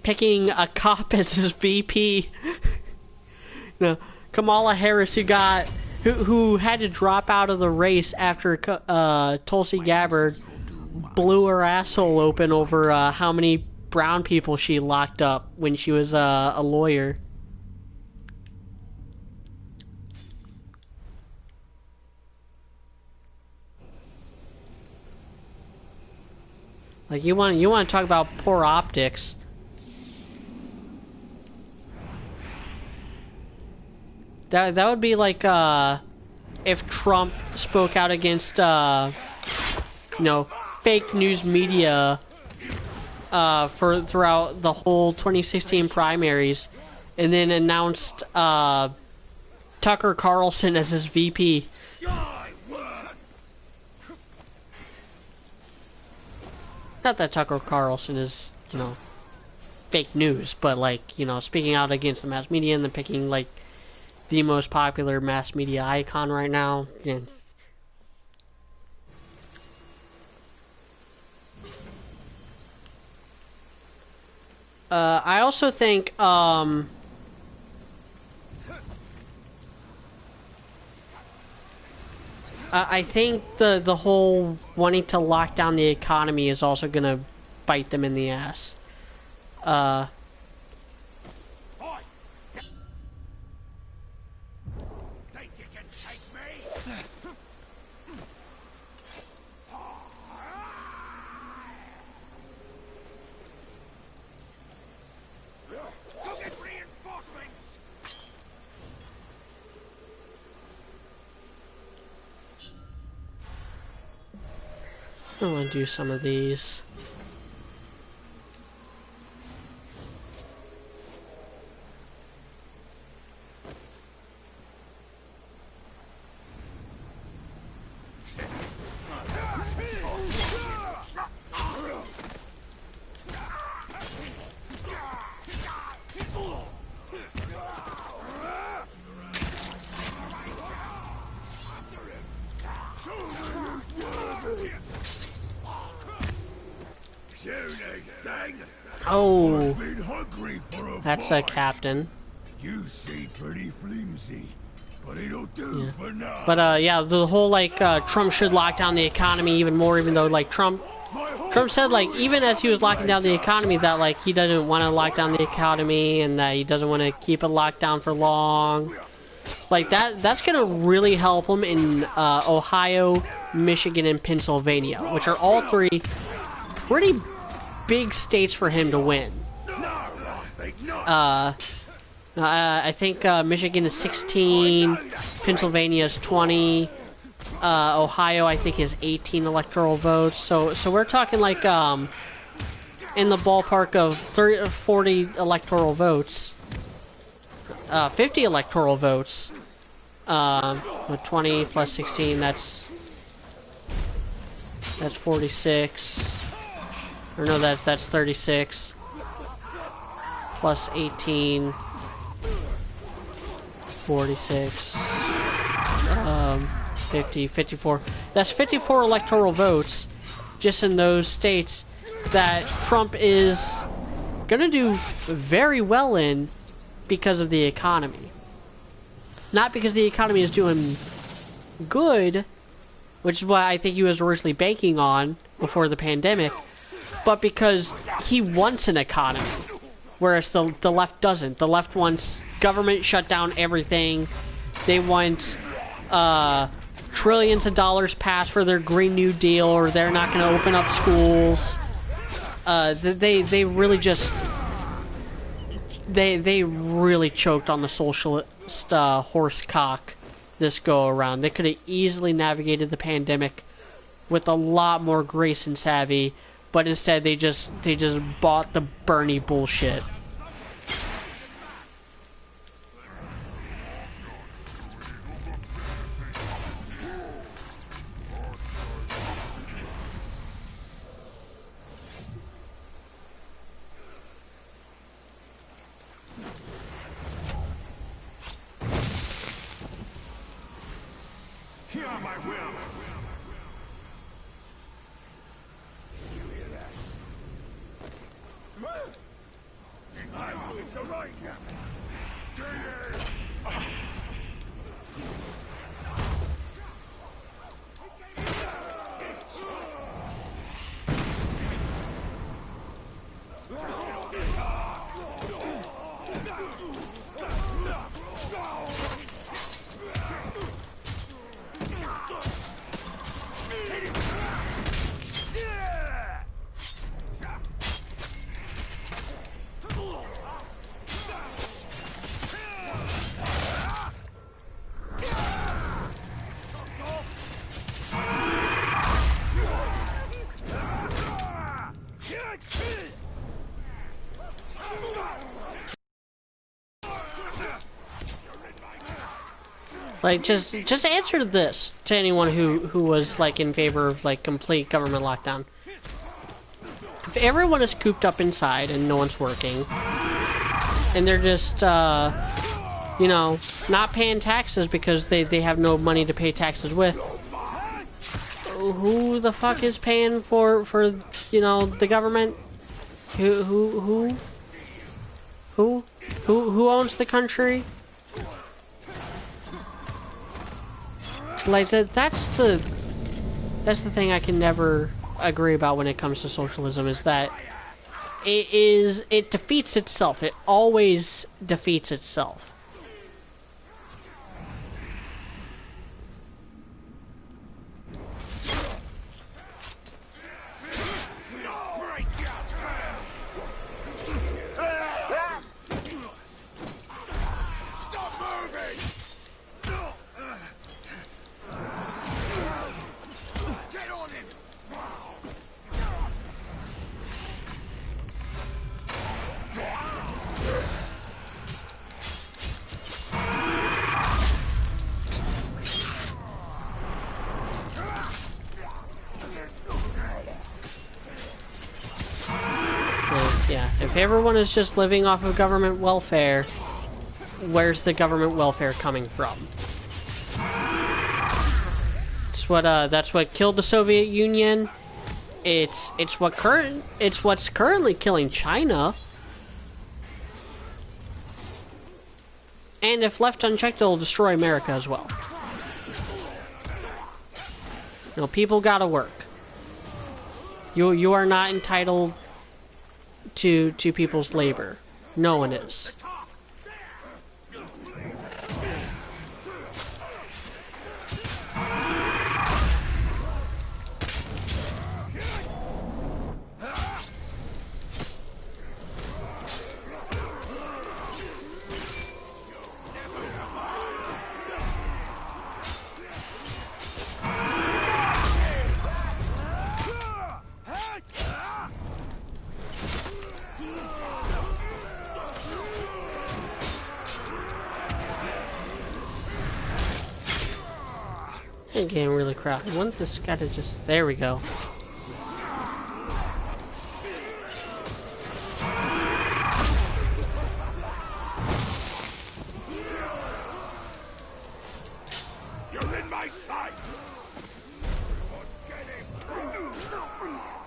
picking a cop as his VP. You know, Kamala Harris, who had to drop out of the race after Tulsi Gabbard blew her asshole open over how many brown people she locked up when she was a lawyer. Like, you want to talk about poor optics. That would be like if Trump spoke out against fake news media for throughout the whole 2016 primaries, and then announced Tucker Carlson as his VP. Not that Tucker Carlson is, fake news, but like, speaking out against the mass media and then picking like the most popular mass media icon right now. Yeah. I also think I think the whole wanting to lock down the economy is also gonna bite them in the ass. Think you can take me? Go get reinforcements! I want to do some of these. Oh, that's a captain. You see pretty flimsy, but it'll do for now. But yeah, the whole like Trump should lock down the economy even more, even though like Trump said like even as he was locking down the economy that like he doesn't want to lock down the economy and that he doesn't want to keep it locked down for long. Like that's gonna really help him in Ohio, Michigan, and Pennsylvania, which are all three pretty big states for him to win. I think Michigan is 16, Pennsylvania is 20, Ohio I think is 18 electoral votes. So we're talking like in the ballpark of 30 or 40 electoral votes, 50 electoral votes. With 20 plus 16, that's 46. Or no, that's 36. Plus 18. 46. 50, 54. That's 54 electoral votes just in those states that Trump is gonna do very well in because of the economy. Not because the economy is doing good, which is what I think he was originally banking on before the pandemic, but because he wants an economy, whereas the left doesn't. The left wants government shut down everything. They want trillions of dollars passed for their Green New Deal, or they're not going to open up schools. They really just they really choked on the socialist horse cock this go around. They could have easily navigated the pandemic with a lot more grace and savvy, but instead they just bought the Bernie bullshit. Like, just answer this to anyone who was, like, in favor of, like, complete government lockdown. If everyone is cooped up inside and no one's working, and they're just, you know, not paying taxes because they have no money to pay taxes with, who the fuck is paying for you know, the government? Who owns the country? Like, that's the thing I can never agree about when it comes to socialism, is that it defeats itself. It always defeats itself. Yeah, if everyone is just living off of government welfare, where's the government welfare coming from? That's what killed the Soviet Union. It's what's currently killing China. And if left unchecked, it'll destroy America as well. You know, people gotta work. You are not entitled to people's labor. No one is. I'm getting really crowded. Wouldn't this guy to just... There we go. You're in my sights.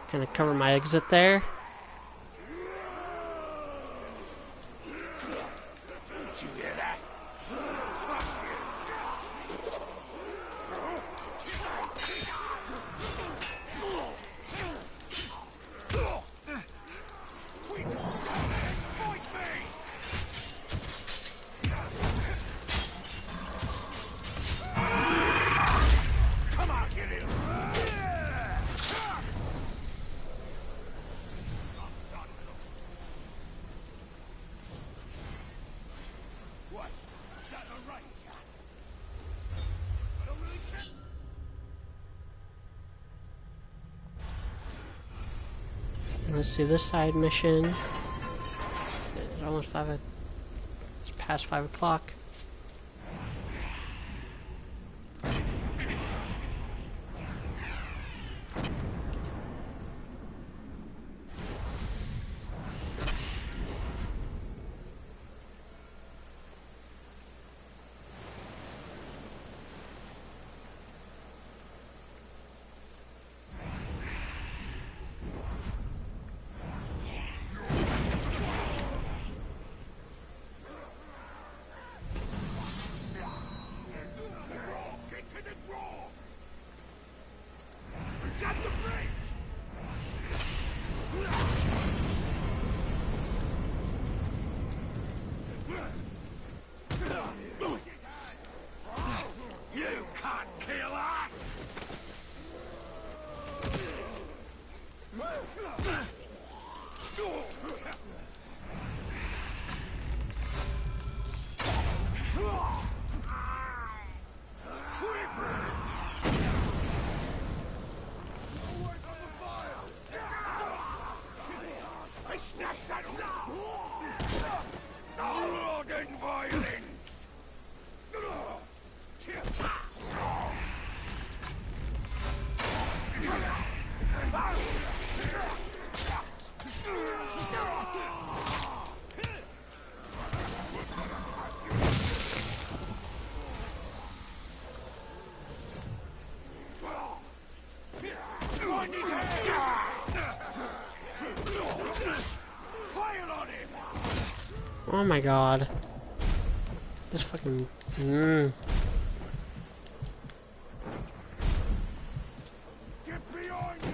Kind of cover my exit there. Did you hear that? Let's see this side mission. It's almost it's past 5 o'clock. Oh my god. This fucking... Get behind him!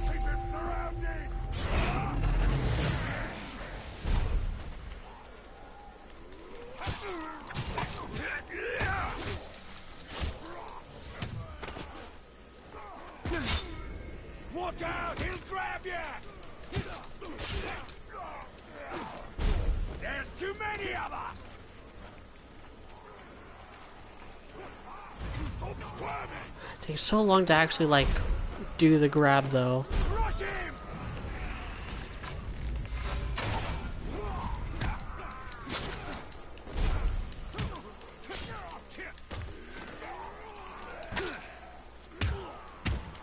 Keep him surrounded! Watch out! He'll grab you! There's too many of us! Stop squirming! It takes so long to actually, like, do the grab, though. Crush him!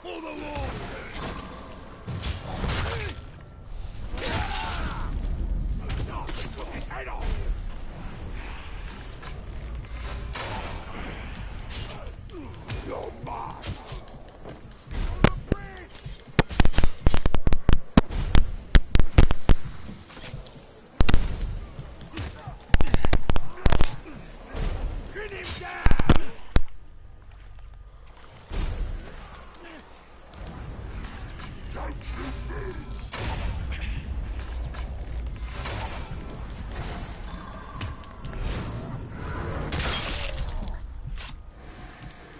For the Lord! Took his head off! You're mine! Pin him down! Don't you move!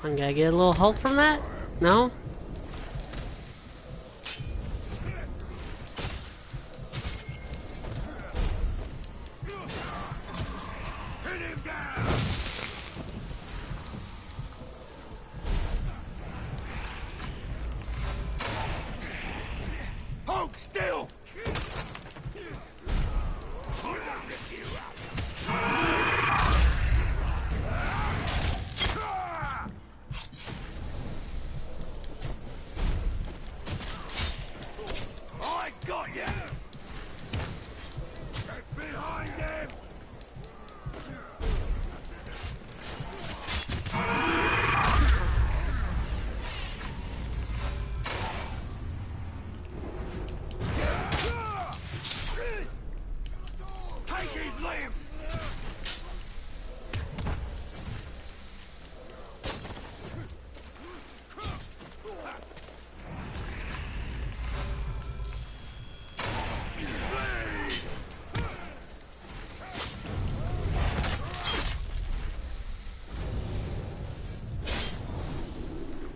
I'm gonna get a little health from that? No? Pin him down! Hold still! I'll get you out! I got you! Get behind him! Take his limbs!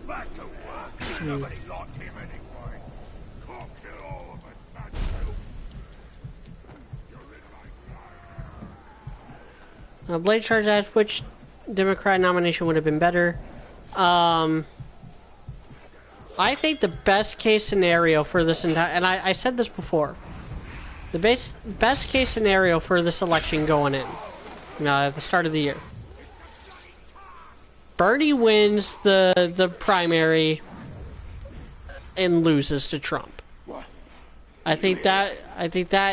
Back to work! Nobody liked him anyway! Can't kill all of us, Mansfield! You're in my blood! Blade Charge asked which Democrat nomination would have been better. I think the best case scenario for this entire... And I said this before. The best case scenario for this election going in, at the start of the year. Bernie wins the primary and loses to Trump. I think that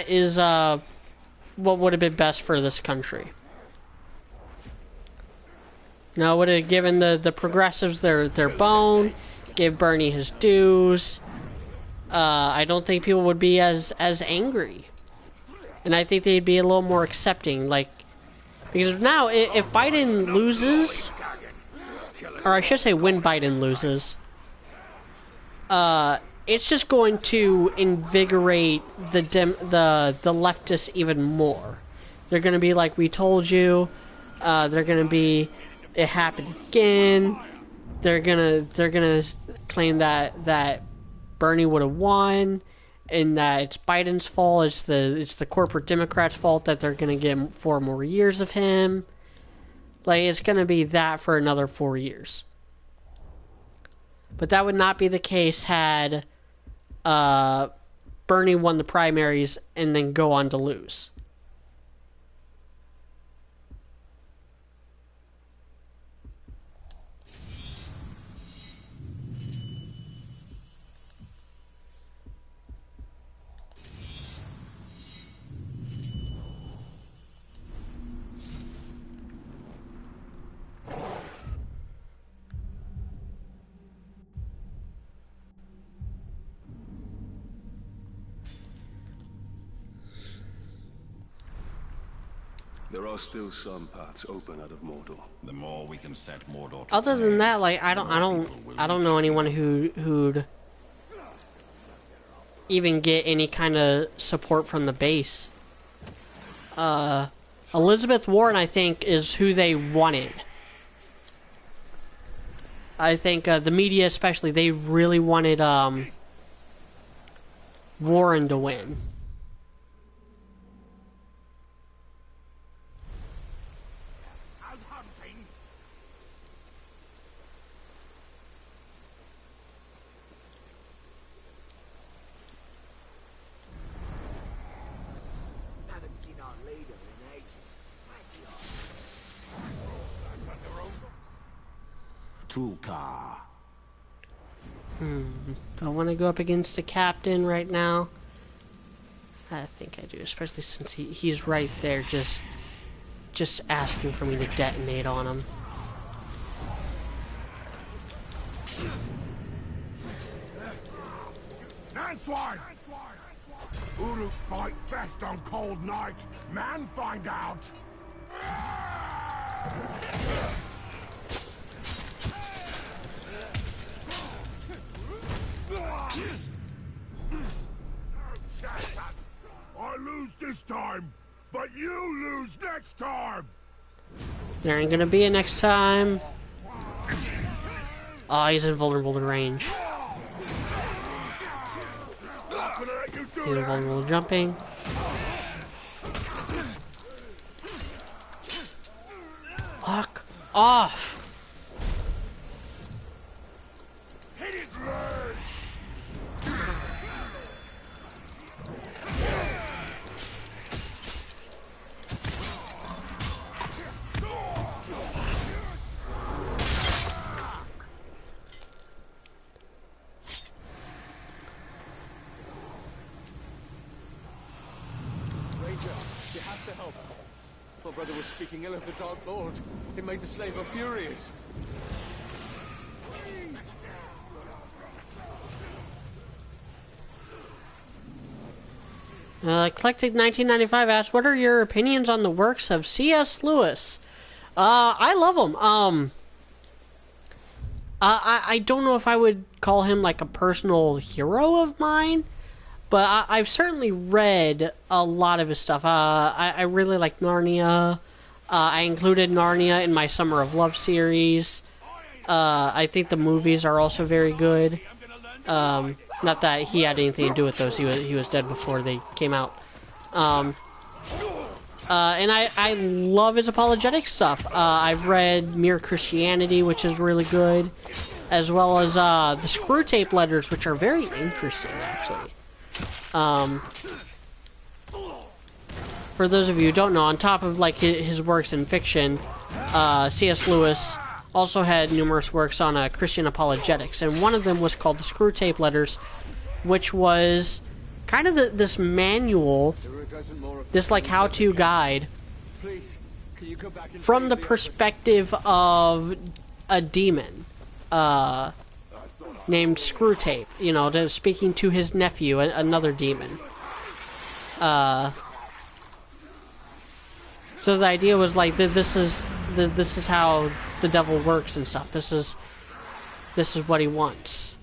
is what would have been best for this country. Now, would have given the progressives their bone, give Bernie his dues. I don't think people would be as angry, and I think they'd be a little more accepting. Like, because now if Biden loses, or I should say when Biden loses, it's just going to invigorate the leftists even more. They're going to be like, we told you. They're going to be, it happened again. They're gonna claim that Bernie would have won, and that it's Biden's fault. It's the corporate Democrats' fault that they're gonna get 4 more years of him. Like, it's gonna be that for another 4 years. But that would not be the case had Bernie won the primaries and then go on to lose. There are still some paths open out of Mordor. The more we can set Mordor to Other than flame, that, like I the more don't people will I don't know reach. anyone who'd even get any kind of support from the base. Elizabeth Warren, I think, is who they wanted. I think the media, especially, they really wanted Warren to win. Out hunting. Haven't seen our leader in ages. Tulka. Do I want to go up against the captain right now? I think I do, especially since he's right there, just asking for me to detonate on him. Nanswine! Uruk fight best on cold night. Man find out. I lose this time, but you lose next time. There ain't gonna be a next time. Oh, he's invulnerable to range. He's invulnerable to jumping. Fuck off! You have to help. My brother was speaking ill of the Dark Lord. It made the slaver furious. Eclectic 1995 asks, what are your opinions on the works of C.S. Lewis? I love him. I don't know if I would call him like a personal hero of mine, but I've certainly read a lot of his stuff. I really like Narnia. I included Narnia in my Summer of Love series. I think the movies are also very good. Not that he had anything to do with those. He was dead before they came out. And I love his apologetic stuff. I've read Mere Christianity, which is really good, as well as the Screw Tape Letters, which are very interesting, actually. For those of you who don't know, on top of like his works in fiction, C.S. Lewis also had numerous works on Christian apologetics, and one of them was called the Screw Tape Letters, which was kind of this manual, this like how-to guide from the perspective of a demon named Screw Tape, you know, speaking to his nephew, another demon. So the idea was like this is how the devil works and stuff. This is what he wants.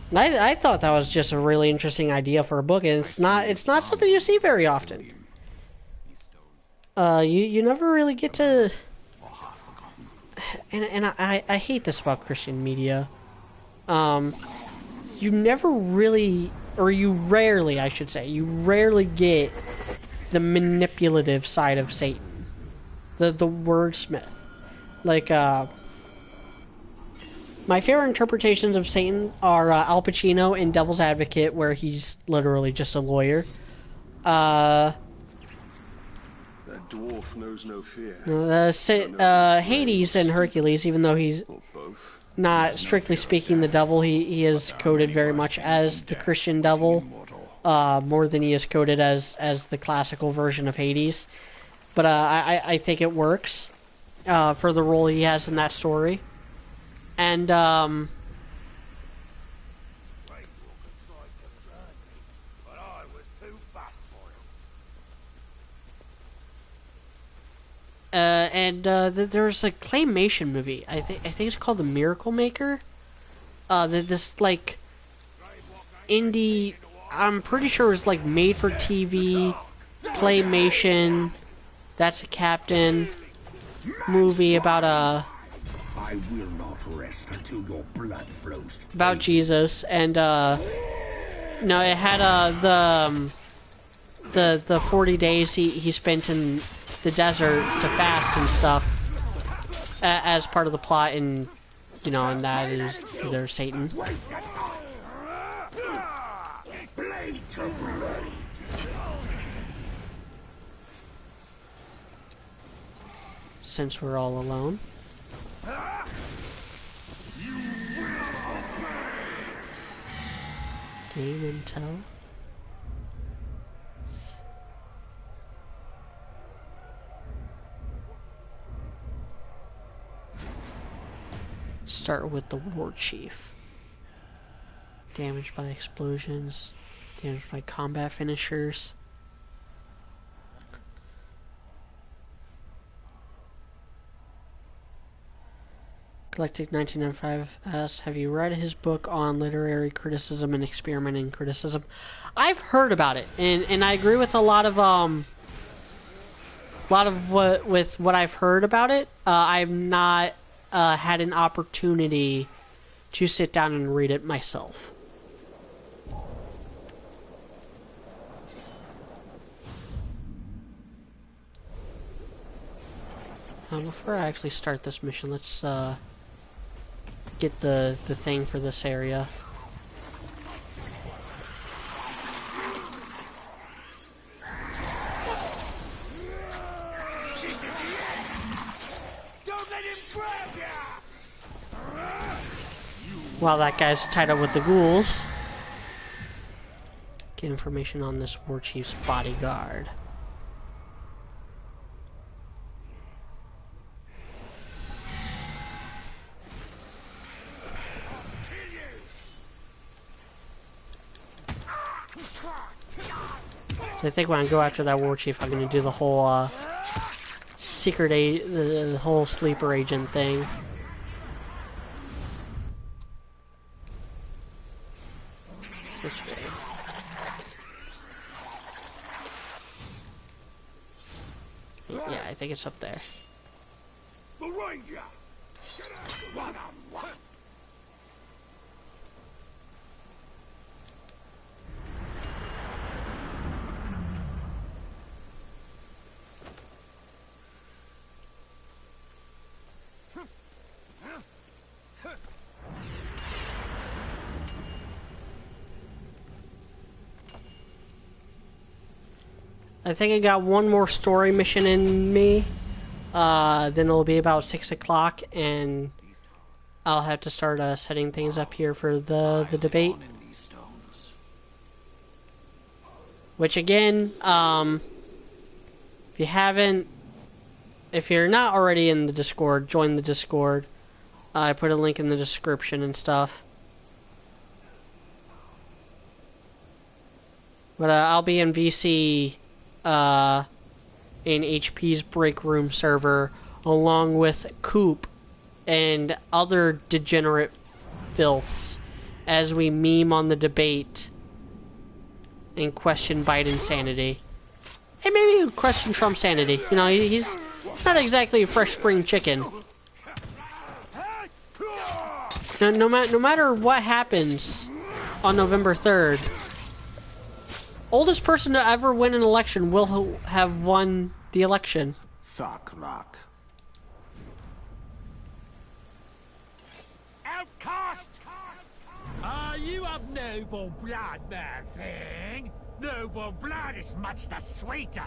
And I thought that was just a really interesting idea for a book, and it's not something you see very often. You never really get to, and I hate this about Christian media. You never really, or you rarely, I should say, you rarely get the manipulative side of Satan, the wordsmith. Like my favorite interpretations of Satan are Al Pacino in Devil's Advocate, where he's literally just a lawyer. That dwarf knows no fear. Hades in Hercules, even though he's Or both. not strictly speaking the devil, he is coded very much as the Christian devil, more than he is coded as the classical version of Hades. But I think it works for the role he has in that story. And There's a claymation movie. I think it's called The Miracle Maker. This like indie. I'm pretty sure it was like made for TV claymation. That's a captain movie about I will not rest until your blood flows. about Jesus, and no, it had the 40 days he spent in the desert to fast and stuff as part of the plot, and you know, and that is there's Satan. Blade to blade. Since we're all alone. Game intel. Start with the war chief. Damaged by explosions. Damaged by combat finishers. Galactic 1995 asks, have you read his book on literary criticism and experimenting criticism? I've heard about it, and I agree with a lot of what I've heard about it. I've not had an opportunity to sit down and read it myself. Before I actually start this mission, let's get the thing for this area. Don't let him grab ya! While that guy's tied up with the ghouls. Get information on this war chief's bodyguard. So I think when I go after that war chief, I'm gonna do the whole the whole sleeper agent thing. This way. Yeah, I think it's up there. The Ranger! One-on-one! I think I got one more story mission in me. Then it'll be about 6 o'clock, and I'll have to start setting things up here for the debate. Which again, if you're not already in the Discord, join the Discord. I put a link in the description and stuff. But I'll be in VC. In HP's break room server, along with Coop and other degenerate filths, as we meme on the debate and question Biden's sanity. And maybe question Trump's sanity. You know, he's not exactly a fresh spring chicken. No matter what happens on November 3rd, oldest person to ever win an election will have won the election. Fuck rock. Outcast! You have noble blood, man thing. Noble blood is much the sweeter.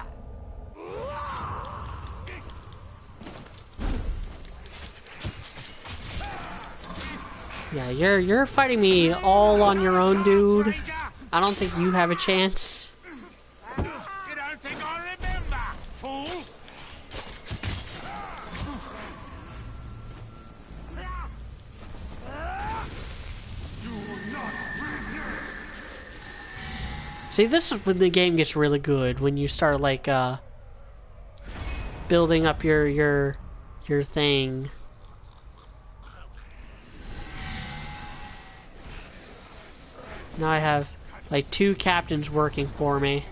Yeah, you're fighting me all on your own, dude. I don't think you have a chance. You don't think I remember, fool? See, this is when the game gets really good, when you start, like, building up your thing. Now I have like 2 captains working for me.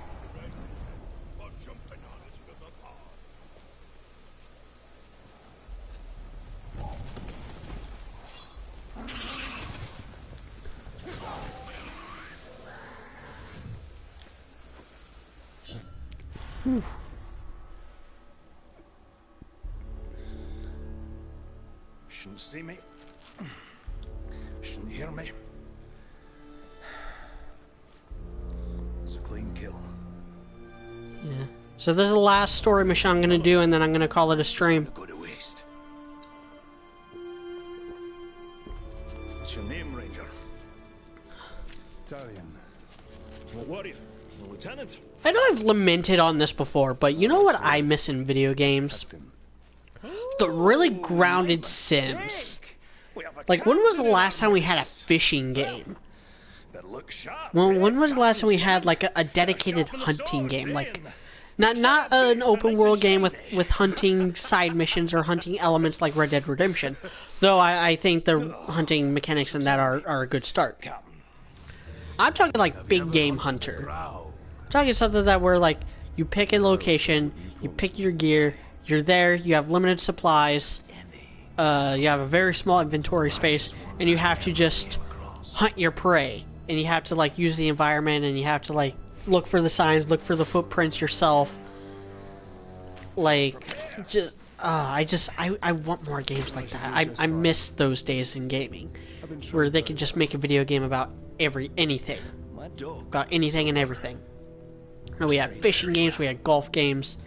Shouldn't see me. Shouldn't hear me. It's a clean kill. Yeah. So this is the last story mission I'm gonna do, and then I'm gonna call it a stream. Go to waste. What's your name, Ranger? Italian. What warrior? A lieutenant? I know I've lamented on this before, but you know what I miss in video games? The really grounded sims. Like, when was the last time we had a fishing game? When was the last time we had like a dedicated hunting game? Like, not an open world game with hunting side missions or hunting elements like Red Dead Redemption. Though I think the hunting mechanics in that are a good start. I'm talking like big game hunter. I'm talking something that where like you pick a location, you pick your gear, you're there, you have limited supplies, you have a very small inventory space, and you have to just hunt your prey. And you have to like use the environment, and you have to like look for the signs, look for the footprints yourself. Like, I want more games like that. I miss those days in gaming, where they could just make a video game about anything, about anything and everything. And we had fishing games, we had golf games.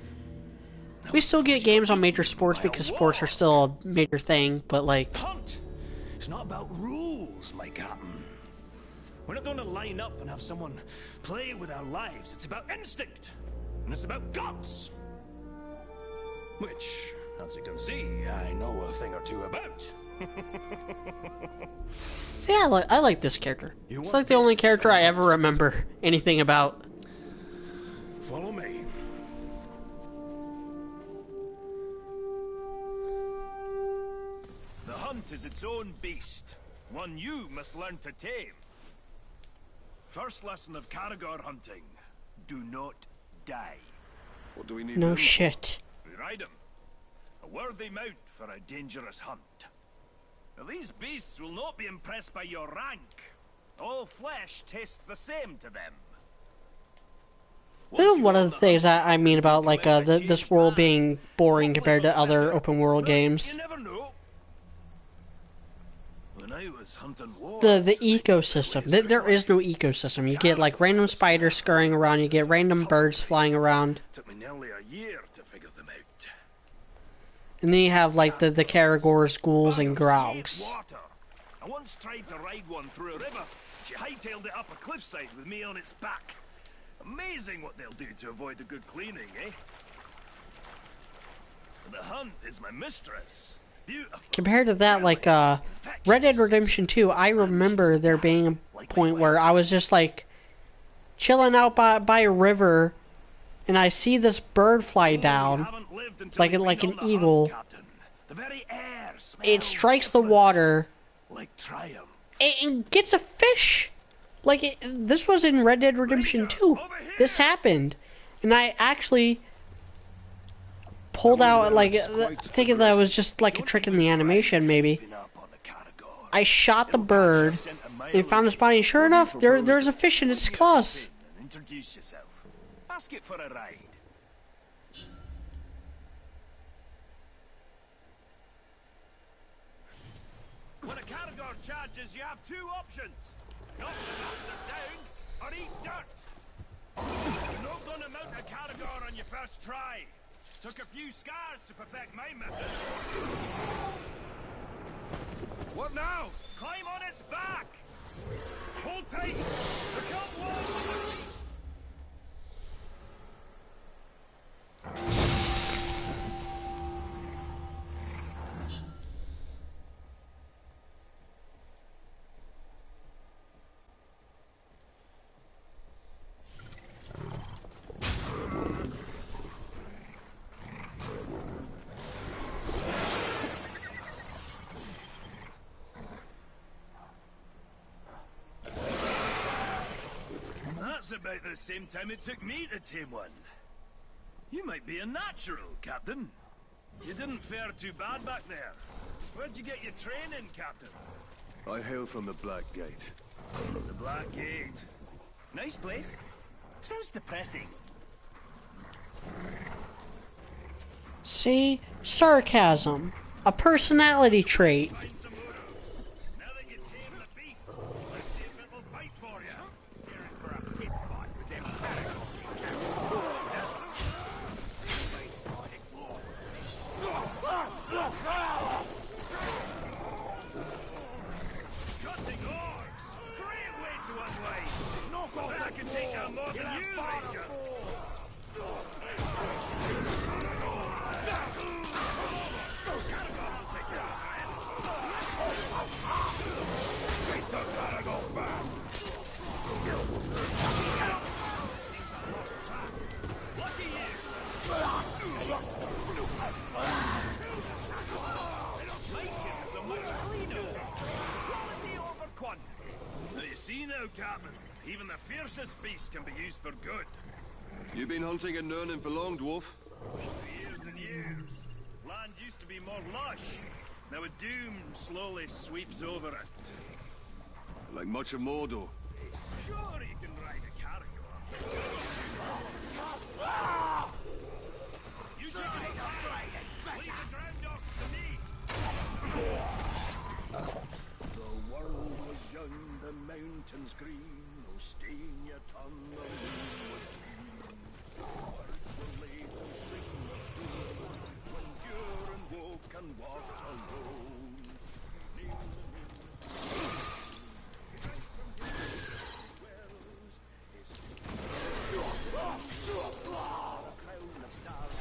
We still get games on major sports because sports are still a major thing, but like. Hunt. It's not about rules, my captain. We're not going to line up and have someone play with our lives. It's about instinct, and it's about guts. Which, as you can see, I know a thing or two about. Yeah, I like this character. It's like the only character I ever remember anything about. Follow me. The hunt is its own beast, one you must learn to tame. First lesson of Caragor hunting: do not die. What do we need? No shit. We ride him. A worthy mount for a dangerous hunt. Now, these beasts will not be impressed by your rank. All flesh tastes the same to them. This is one of the things I mean about like this world being boring compared to other open world games. You never know. When I was hunting The ecosystem. There is no ecosystem. You get like random spiders scurrying around. You get random birds flying around. Took me nearly a year to figure them out. And then you have like the Caragors, ghouls, and Graugs. I once tried to ride one through a river. She hightailed it up a cliffside with me on its back. Amazing what they'll do to avoid a good cleaning, eh? The hunt is my mistress. Beautiful. Compared to that, like Red Dead Redemption 2, I remember there being a point where I was just like chilling out by a river, and I see this bird fly down, like an eagle. It strikes the water and gets a fish. Like this was in Red Dead Redemption 2. This happened, and I actually pulled out, like, thinking that it was just like a trick in the animation, maybe. I shot the bird and found its body, and sure enough, there's a fish in its claws. Introduce yourself. Ask it for a ride. When a Caragor charges, you have 2 options. Knock the bastard down, or eat dirt. You're not gonna mount a Caragor on your first try. Took a few scars to perfect my method. What now? Climb on its back! Hold tight! Become one! That's about the same time it took me to tame one. You might be a natural, Captain. You didn't fare too bad back there. Where'd you get your training, Captain? I hail from the Black Gate. The Black Gate. Nice place. Sounds depressing. See? Sarcasm. A personality trait. Find some Uros. Now that you tame the beast, let's see if it'll fight for you. Tearing for a pit fight with them cutting orcs! Great way to unwind! But I can take down more than you, Ranger! See now, Captain. Even the fiercest beast can be used for good. You been hunting in Nurnin for long, dwarf? For years and years. Land used to be more lush. Now a doom slowly sweeps over it. Like much of Mordor. Sure, you can ride a carrier. You take it up. Leave the ground dogs to me. The world was young, the mountains green, no stain yet on the moon was seen. Words were laid on string of stone, when Durin woke and walked alone. Crown of stars.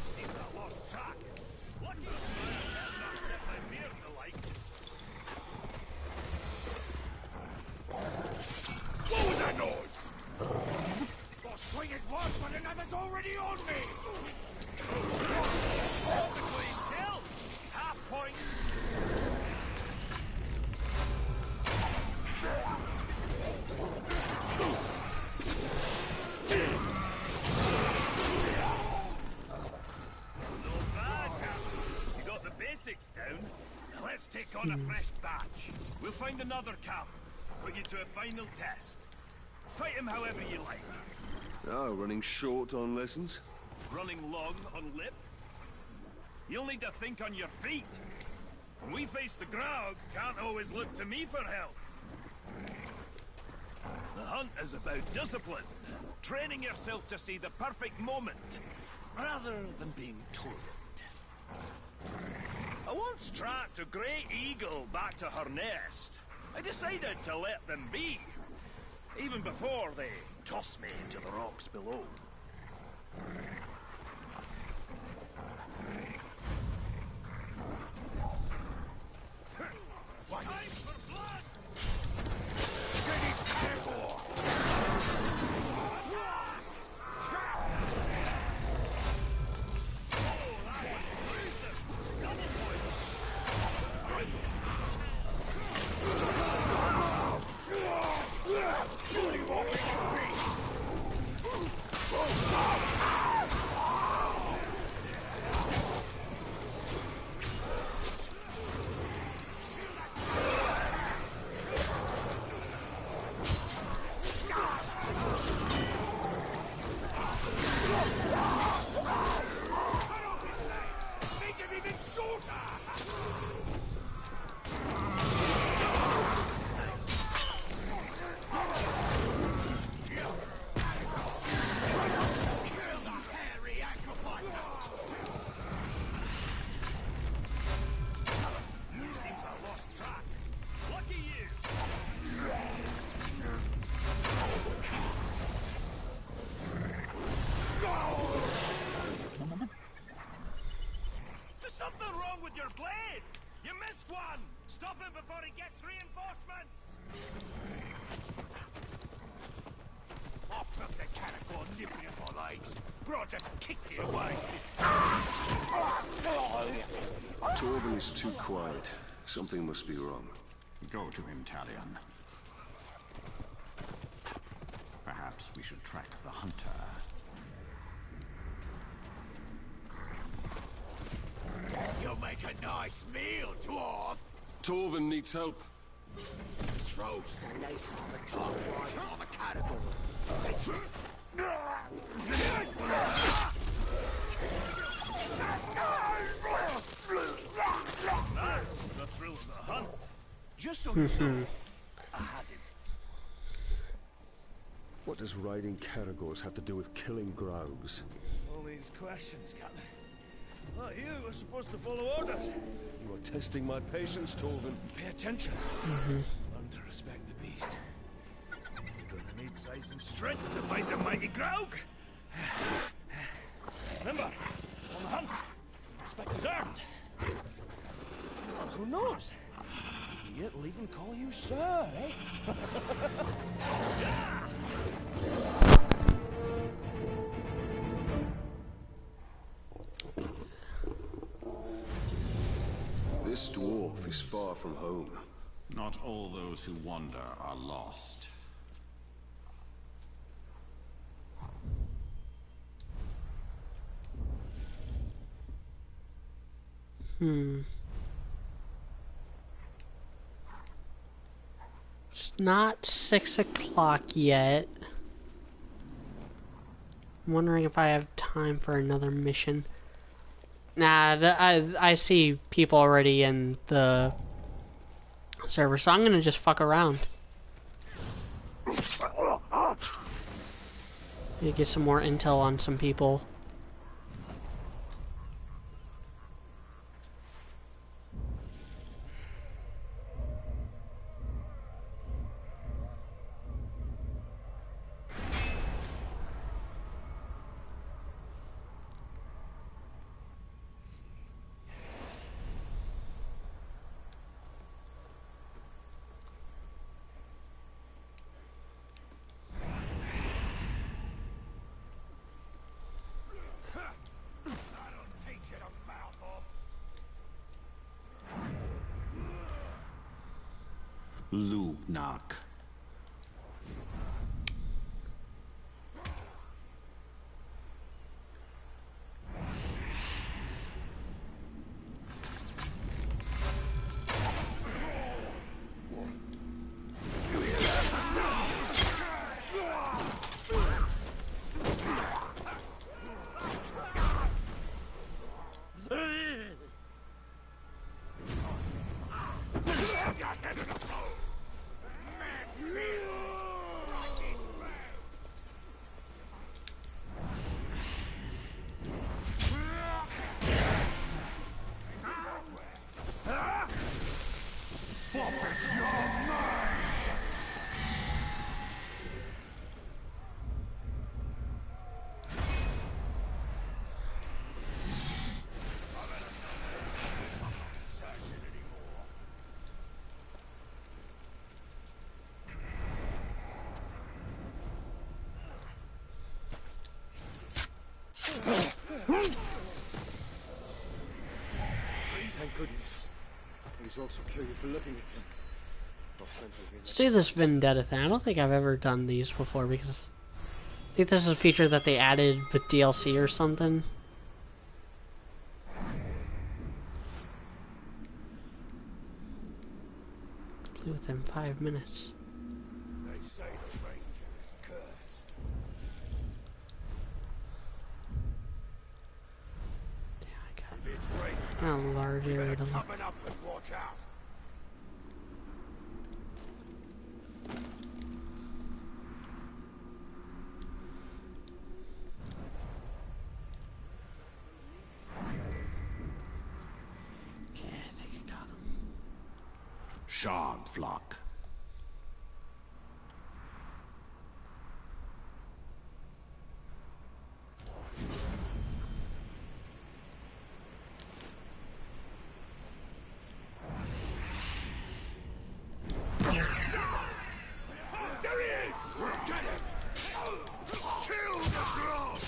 Seems I lost track. Lucky I've not set my beard alight. What was that noise? I'll swing it once, but another's already on me! That's a clean kill! Half point! You got the basics down. Now let's take on a fresh batch. We'll find another camp. Put you to a final test. Fight him however you like. Oh, running short on lessons? Running long on lip. You'll need to think on your feet. When we face the Graug, can't always look to me for help. The hunt is about discipline. Training yourself to see the perfect moment, rather than being told it. I once tracked a grey eagle back to her nest. I decided to let them be, even before they tossed me into the rocks below. Time for blood! Stop him before he gets reinforcements! Off from the caracal, nibbling for legs. Bro, just kick you away. Torben is too quiet. Something must be wrong. Go to him, Talion. Perhaps we should track the hunter. You'll make a nice meal, dwarf. Torben needs help. Trolls say they saw the top riding on a catapult. That's the thrills of the hunt. Just so you know, I had him. What does riding Caragors have to do with killing Graugs? All these questions, Captain. Well, you were supposed to follow orders. You are testing my patience, Torben. Pay attention. Learn to respect the beast. You're gonna need size and strength to fight the mighty Graug. Remember, on the hunt, respect is earned. And who knows? It'll even call you sir, eh? This dwarf is far from home. Not all those who wander are lost. It's not 6 o'clock yet. I'm wondering if I have time for another mission. Nah, I see people already in the server, so I'm gonna just fuck around. Need to get some more intel on some people. Lugnak. Thank goodness. These orcs will kill you for looking at them. Let's do this vendetta thing. I don't think I've ever done these before because I think this is a feature that they added with DLC or something. Play within 5 minutes. They say the ranger is cursed. Yeah, I got a large area to look. Toughen up and watch out. Okay, I think I got him. Shard flock. There he is! Get him! Kill the Grog!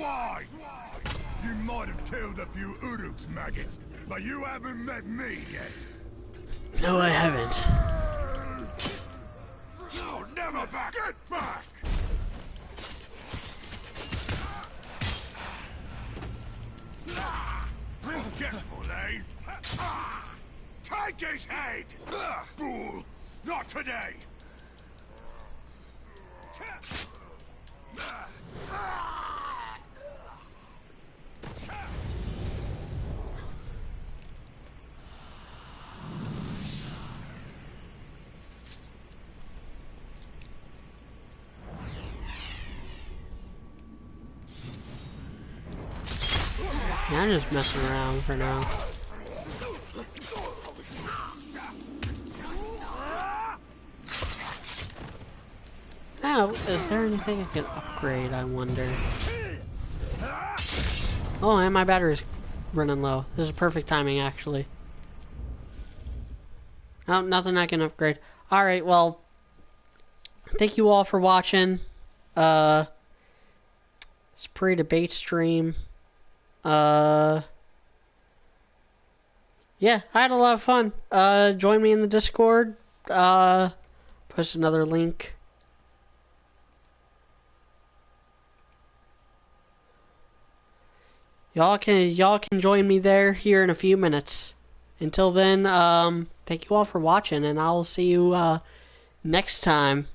swine! You might have killed a few Uruks, maggot, but you haven't met me yet. No, I haven't. No, never back! Get back! Forgetful, eh? Take his head! Fool! Not today! Yeah, I'm just messing around for now. Now, is there anything I can upgrade, I wonder? Oh, and my battery's running low. This is perfect timing, actually. Oh, nothing I can upgrade. Alright, well, thank you all for watching. It's a pretty debate stream. Yeah, I had a lot of fun. Join me in the Discord. Post another link. Y'all can join me there here in a few minutes. Until then, thank you all for watching, and I'll see you next time.